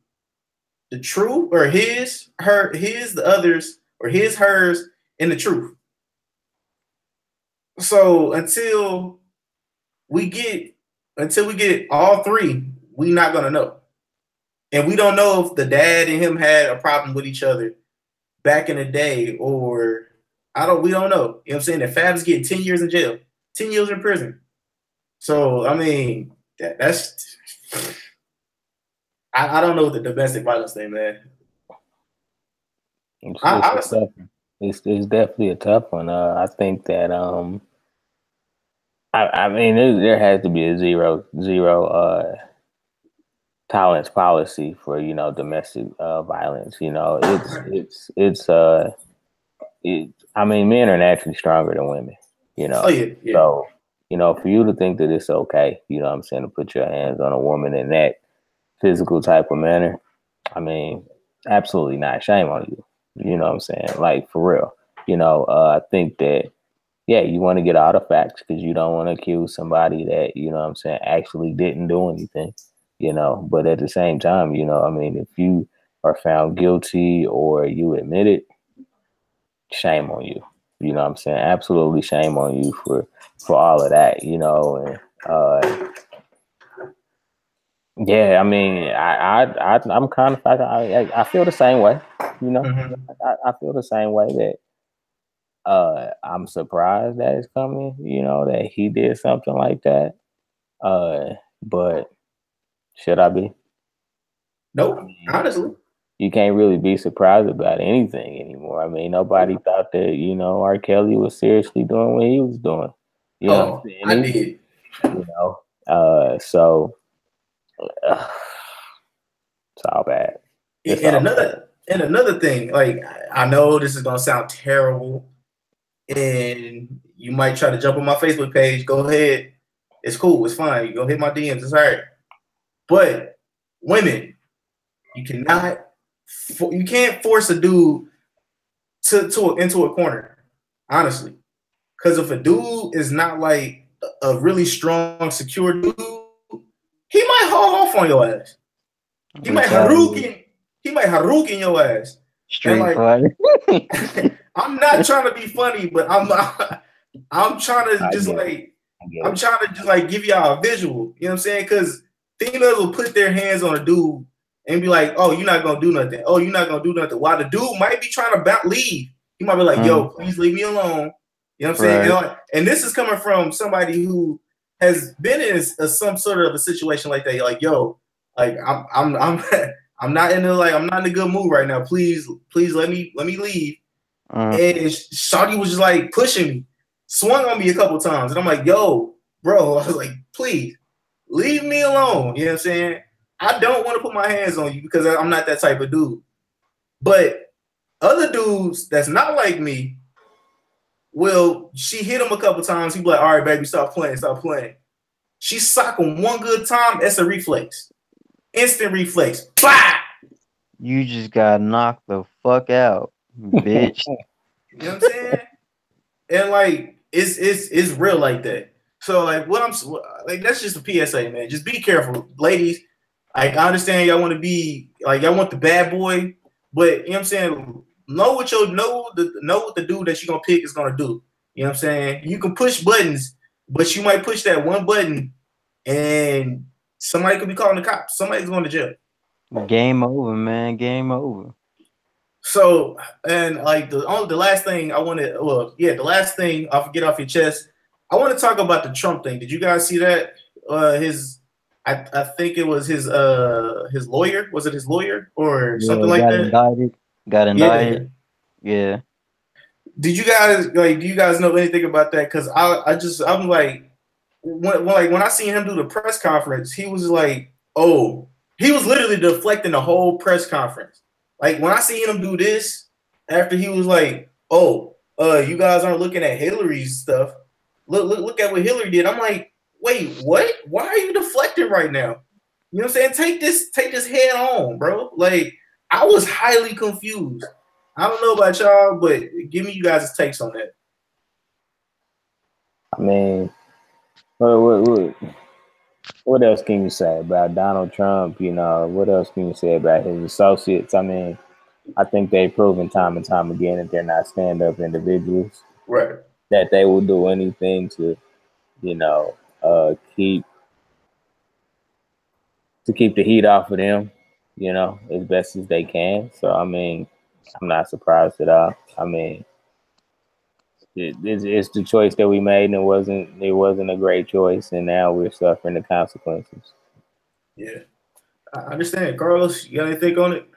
The truth, or his, the others, or hers, and the truth. So until we get all 3, we not gonna know. And we don't know if the dad and him had a problem with each other back in the day, or we don't know. You know what I'm saying? That Fab's getting 10 years in jail, 10 years in prison. So I mean, that's I don't know the domestic violence thing, man. It's definitely a tough one. I think that I mean there has to be a zero tolerance policy for domestic violence. I mean, men are naturally stronger than women. Oh, yeah. So for you to think that it's okay, what I'm saying, to put your hands on a woman in that physical type of manner, I mean, absolutely not. Shame on you. You know what I'm saying? Like, for real. I think that, yeah, you want to get all the facts because you don't want to accuse somebody that, what I'm saying, actually didn't do anything, But at the same time, I mean, if you are found guilty or you admit it, shame on you. You know what I'm saying? Absolutely shame on you for all of that, And, yeah, I mean, I'm kind of, I feel the same way, Mm-hmm. I feel the same way that I'm surprised that it's coming, that he did something like that. But should I be? Nope, honestly. You can't really be surprised about anything anymore. I mean, nobody thought that, R. Kelly was seriously doing what he was doing. I did. So it's all bad. Another thing, like, I know this is gonna sound terrible, and you might try to jump on my Facebook page. Go ahead, it's cool, it's fine. You go hit my DMs, it's all right. But women, you can't force a dude into a corner, honestly, because if a dude is not like a really strong, secure dude, he might haul off on your ass. He might Harukin your ass. Straight fight. I'm not trying to be funny, but I'm trying to just give y'all a visual. You know what I'm saying? Because females will put their hands on a dude and be like, "Oh, you're not gonna do nothing. Oh, you're not gonna do nothing." While the dude might be trying to leave. He might be like, "Yo, please leave me alone." You know what I'm saying? Right. And this is coming from somebody who has been in some sort of a situation like that. You're like, "Yo, like I'm not in a good mood right now. Please let me leave." And Shawty was just like pushing me, swung on me a couple times, and I'm like, "Yo, bro," I was like, "Please leave me alone." You know what I'm saying? I don't want to put my hands on you because I'm not that type of dude. But other dudes that's not like me, she hit him a couple times. He be like, "All right, baby, stop playing. She sock him one good time. That's a reflex. Instant reflex. Bah! You just got knocked the fuck out, bitch. You know what I'm saying? And like it's real like that. So like that's just a PSA, man. Just be careful, ladies. Like, I understand y'all want to be like, y'all want the bad boy, but you know what I'm saying? Know what the dude that you're gonna pick is gonna do. You know what I'm saying? You can push buttons, but you might push that one button and somebody could be calling the cops. Somebody's going to jail. Game over, man. Game over. So, and like the last thing the last thing I'll get off your chest, I want to talk about the Trump thing. Did you guys see that? I think it was his lawyer. Was it his lawyer or something Yeah, like got that? indicted. Got Yeah. indicted. Yeah. Did you guys like? Do you guys know anything about that? Because I'm like when I seen him do the press conference, he was like, oh, he was literally deflecting the whole press conference. Like when I seen him do this after he was like, oh, you guys aren't looking at Hillary's stuff. Look at what Hillary did. I'm like, wait, what? Why are you deflecting right now? You know what I'm saying? Take this head on, bro. Like I was highly confused. I don't know about y'all, but give me you guys' takes on that. I mean, what else can you say about Donald Trump? You know, what else can you say about his associates? I mean, I think they've proven time and time again that they're not stand-up individuals. Right. That they will do anything to, you know, keep the heat off of them, you know, as best as they can. So I mean, I'm not surprised at all. I mean, it's the choice that we made, and it wasn't a great choice, and now we're suffering the consequences. Yeah, I understand. Carlos, you got anything on it?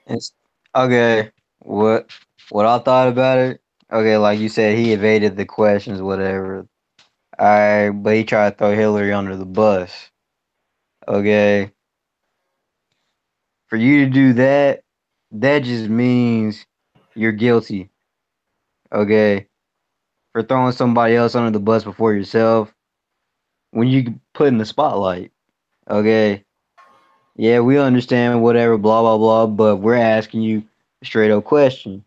It's okay. What I thought about it? Okay, like you said, he evaded the questions, whatever. But he tried to throw Hillary under the bus. Okay, for you to do that, that just means you're guilty. Okay, for throwing somebody else under the bus before yourself when you put in the spotlight. Okay, yeah, we understand whatever, blah blah blah, but we're asking you a straight up question.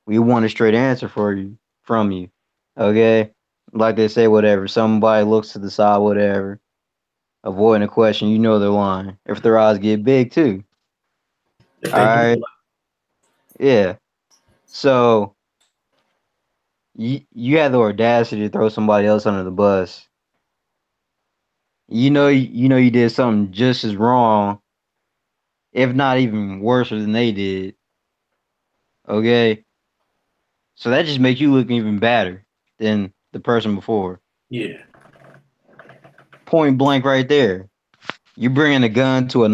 We want a straight answer from you. Okay, like they say, whatever. Somebody looks to the side, whatever, avoiding a question. You know they're lying. If their eyes get big too. If All they blink. right, yeah. So you have the audacity to throw somebody else under the bus. You know you did something just as wrong, if not even worse than they did. Okay, so that just makes you look even badder than the person before. Yeah. Point blank, right there. You bringing a gun to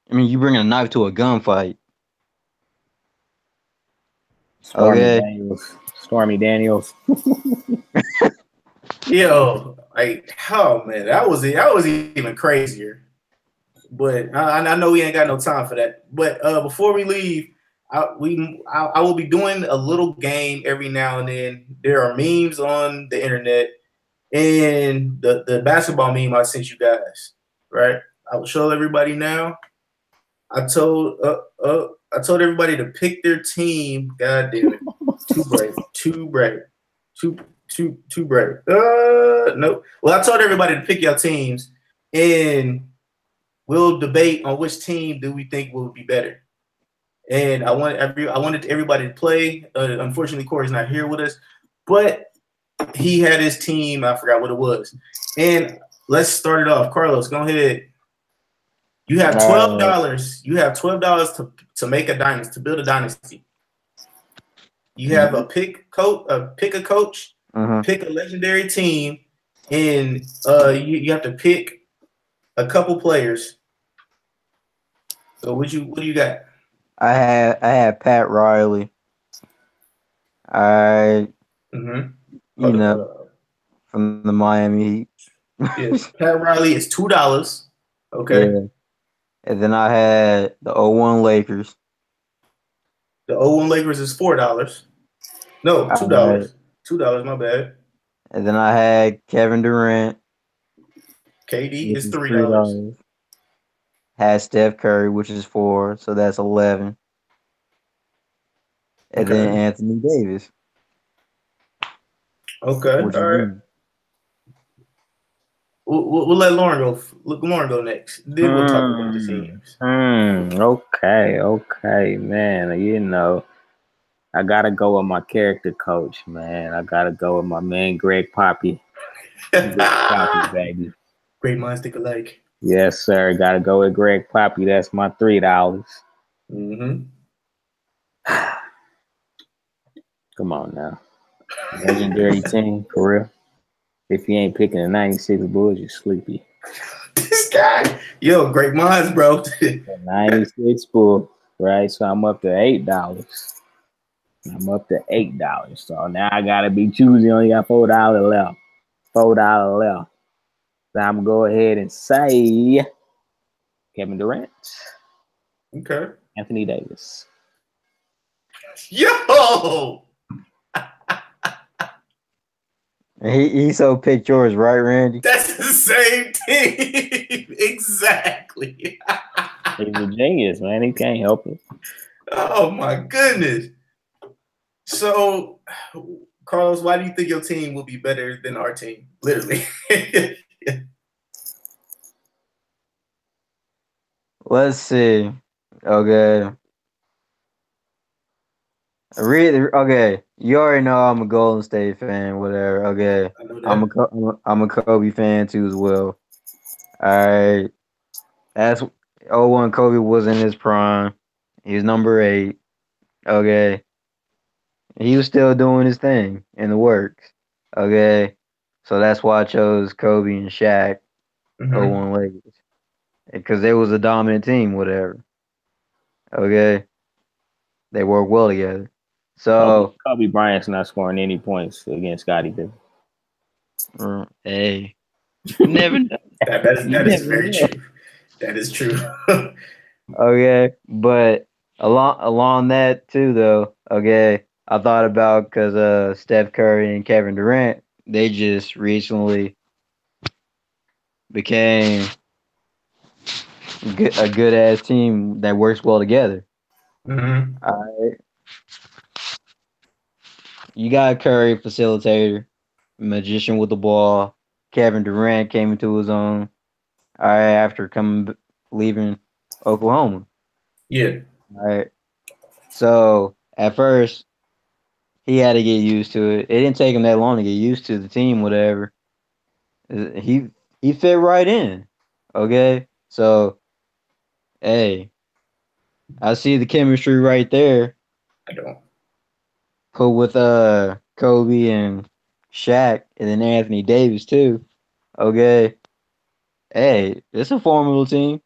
you bringing a knife to a gunfight. Okay, Stormy Daniels. Yo, like, oh man, that was it. That was even crazier. But I know we ain't got no time for that. But before we leave, I will be doing a little game every now and then. There are memes on the internet, and the basketball meme I sent you guys, right? I will show everybody now. I told everybody to pick their team. God damn it, too brave, too brave. Nope. Well, I told everybody to pick your teams, and we'll debate on which team do we think will be better. And I wanted everybody to play. Unfortunately, Corey's not here with us, but he had his team. I forgot what it was. And let's start it off. Carlos, go ahead. You have $12. You have $12 to make a dynasty, to build a dynasty. You have a pick a coach, pick a legendary team, and you have to pick a couple players. So what do you got? I had Pat Riley. I from the Miami Heat. Yes, Pat Riley is $2. Okay. Yeah. And then I had the 01 Lakers. The 01 Lakers is $4. No, $2. $2, my bad. And then I had Kevin Durant. KD is $3. Had Steph Curry, which is 4, so that's 11. And then Anthony Davis. Okay, all right. We'll let Lauren go. Let Lauren go next. Then we'll talk about the teams. Okay, man. You know, I gotta go with my character coach, man. I gotta go with my man Greg Poppy. Greg Poppy, baby. Great minds think alike. Yes, sir. Gotta go with Greg Poppy. That's my $3. Come on now. Legendary team, for real. If you ain't picking the 96 Bulls, you're sleepy. This guy, yo, great minds, bro. The 96 Bull, right? So I'm up to $8. I'm up to $8. So now I gotta be choosy. Only got $4 left. $4 left. So I'm gonna go ahead and say Kevin Durant, Okay. Anthony Davis. Yo, He so picked yours, right, Randy? that's the same team. Exactly. He's a genius, man. He can't help it. Oh my goodness. So, Carlos, why do you think your team will be better than our team? Literally. Let's see. Okay. Okay. You already know I'm a Golden State fan, whatever. Okay. I know that. I'm a Kobe fan too as well. All right. That's 01 Kobe was in his prime. He was number 8. Okay. He was still doing his thing in the works. Okay. So that's why I chose Kobe and Shaq, Mhm. 01 Lakers. Because they was a dominant team, whatever. Okay. They work well together. So, Kobe Bryant's not scoring any points against Scottie B. Hey. Never know. That is very true. That is true. Okay. But along that too though, okay, I thought about because Steph Curry and Kevin Durant, they just recently became a good ass team that works well together. Mm-hmm. All right. You got Curry, facilitator, magician with the ball. Kevin Durant came into his own. All right, after leaving Oklahoma. Yeah. All right. So at first he had to get used to it. It didn't take him that long to get used to the team, whatever. He fit right in. Okay. So hey, I see the chemistry right there. I don't. Put with Kobe and Shaq and then Anthony Davis too. Okay. Hey, it's a formidable team.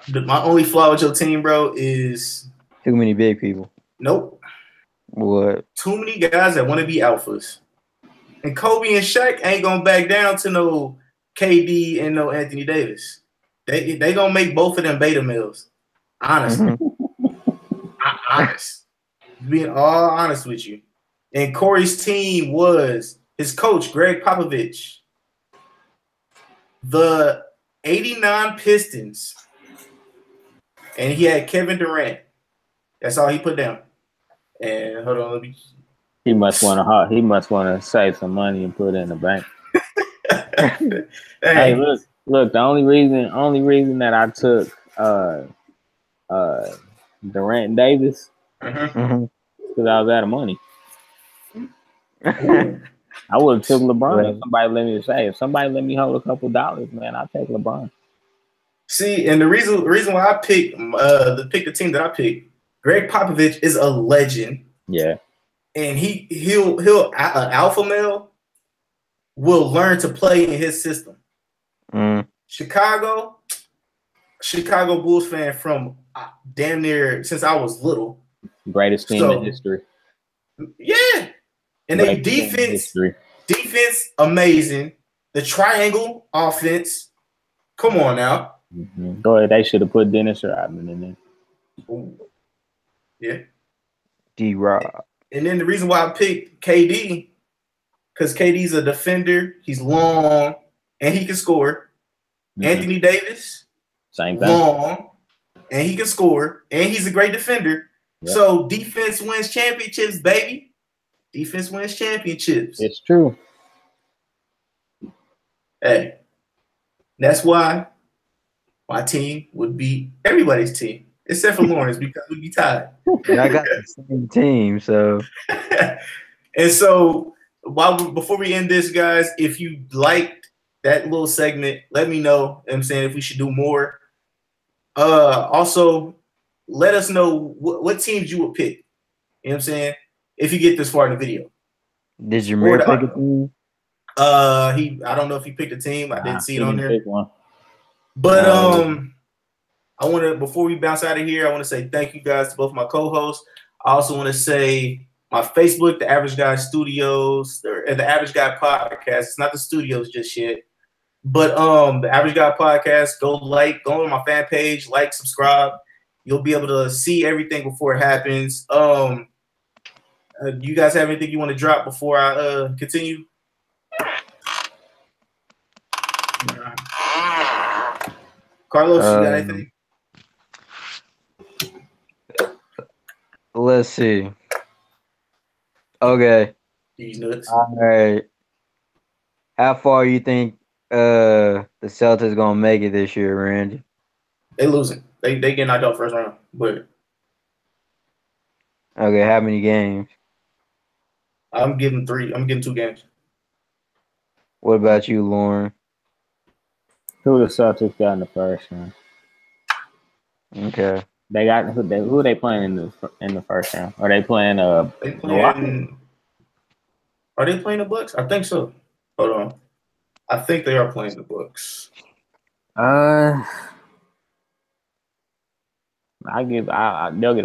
My only flaw with your team, bro, is Too many big people. nope. What? Too many guys that want to be alphas. And Kobe and Shaq ain't gonna back down to no KD and no Anthony Davis. They gonna make both of them beta males. Honestly. Honest. Being all honest with you. And Corey's team was his coach, Greg Popovich. The 89 Pistons. And he had Kevin Durant. That's all he put down. And hold on, let me. He must want to save some money and put it in the bank. Hey, look. The only reason that I took Durant and Davis because I was out of money. I would have took LeBron if somebody let me say. If somebody let me hold a couple dollars, man, I'll take LeBron. See, and the reason why I picked the team that I picked, Greg Popovich is a legend. Yeah, and he'll an alpha male will learn to play in his system. Chicago Bulls fan from damn near since I was little. Greatest team in history. Yeah, and they defense amazing. The triangle offense. Come on now. Mm-hmm. Go ahead. They should have put Dennis Rodman in there. Ooh. Yeah. D-Rob. And then the reason why I picked KD, because KD's a defender, he's long, and he can score. Mm-hmm. Anthony Davis, same thing. Long, and he can score, and he's a great defender. Yep. So defense wins championships, baby. Defense wins championships. It's true. Hey, that's why my team would be everybody's team, except for Lawrence, because we'd be tied. I got the same team, so. And so, before we end this, guys, if you liked that little segment, let me know. I'm saying if we should do more. Also, let us know what teams you would pick. You know what I'm saying? If you get this far in the video. Did Jameer pick a team? I don't know if he picked a team. I didn't see it on there. Pick one. But I want to, before we bounce out of here, I want to say thank you guys to both my co-hosts. I also want to say my Facebook, the Average Guy Studios, and the Average Guy Podcast. It's not the studios just yet, but the Average Guy Podcast. Go on my fan page, like, subscribe. You'll be able to see everything before it happens. You guys have anything you want to drop before I continue? Carlos, you got anything? Let's see. Okay. These nuts. All right. How far you think the Celtics gonna make it this year, Randy? They losing. They get knocked out first round. But okay, how many games? I'm giving 3. I'm getting 2 games. What about you, Lauren? Who the Celtics got in the first round? Okay. They got who are they playing in the first round? Are they playing Milwaukee? Are they playing the Bucks? I think so. Hold on. I think they are playing the Bucks. They'll get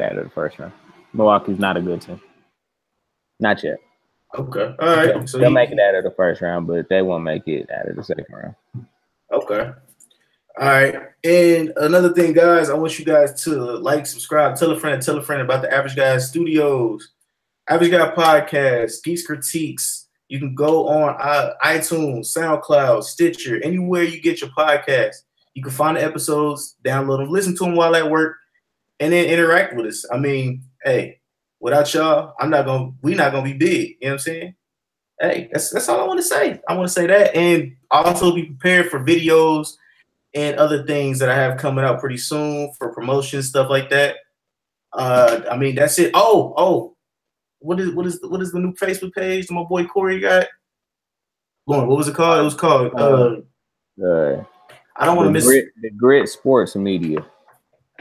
out of the first round. Milwaukee's not a good team. Not yet. Okay. All right. So they'll make it out of the first round, but they won't make it out of the second round. Okay. All right. And another thing, guys, I want you guys to like, subscribe, tell a friend about the Average Guy Studios, Average Guy Podcast, Geeks Critiques. You can go on iTunes, SoundCloud, Stitcher, anywhere you get your podcast. You can find the episodes, download them, listen to them while at work, and then interact with us. I mean, hey, without y'all, we're not gonna be big. You know what I'm saying? Hey, that's all I want to say. I want to say that, and also be prepared for videos and other things that I have coming out pretty soon for promotion, stuff like that. I mean, that's it. Oh, what is the new Facebook page that my boy Corey got? Lauren, what was it called? It was called I don't want to miss the Grit Sports Media.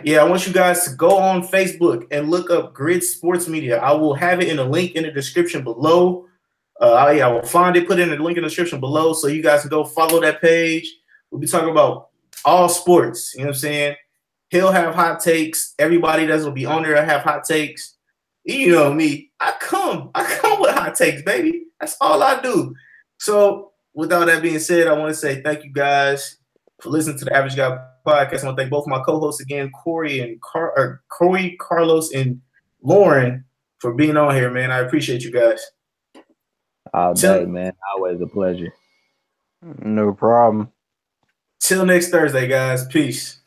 Yeah, I want you guys to go on Facebook and look up Grid Sports Media. I will have it in a link in the description below. I will find it, put in the link in the description below so you guys can go follow that page. We'll be talking about all sports. You know what I'm saying? He'll have hot takes. Everybody that's will be on there have hot takes. You know me. I come with hot takes, baby. That's all I do. So with all that being said, I want to say thank you guys for listening to the Average Guy Podcast. I want to thank both my co-hosts again, Corey, Carlos, and Lauren, for being on here, man. I appreciate you guys. All day, man. Always a pleasure. No problem. Till next Thursday, guys. Peace.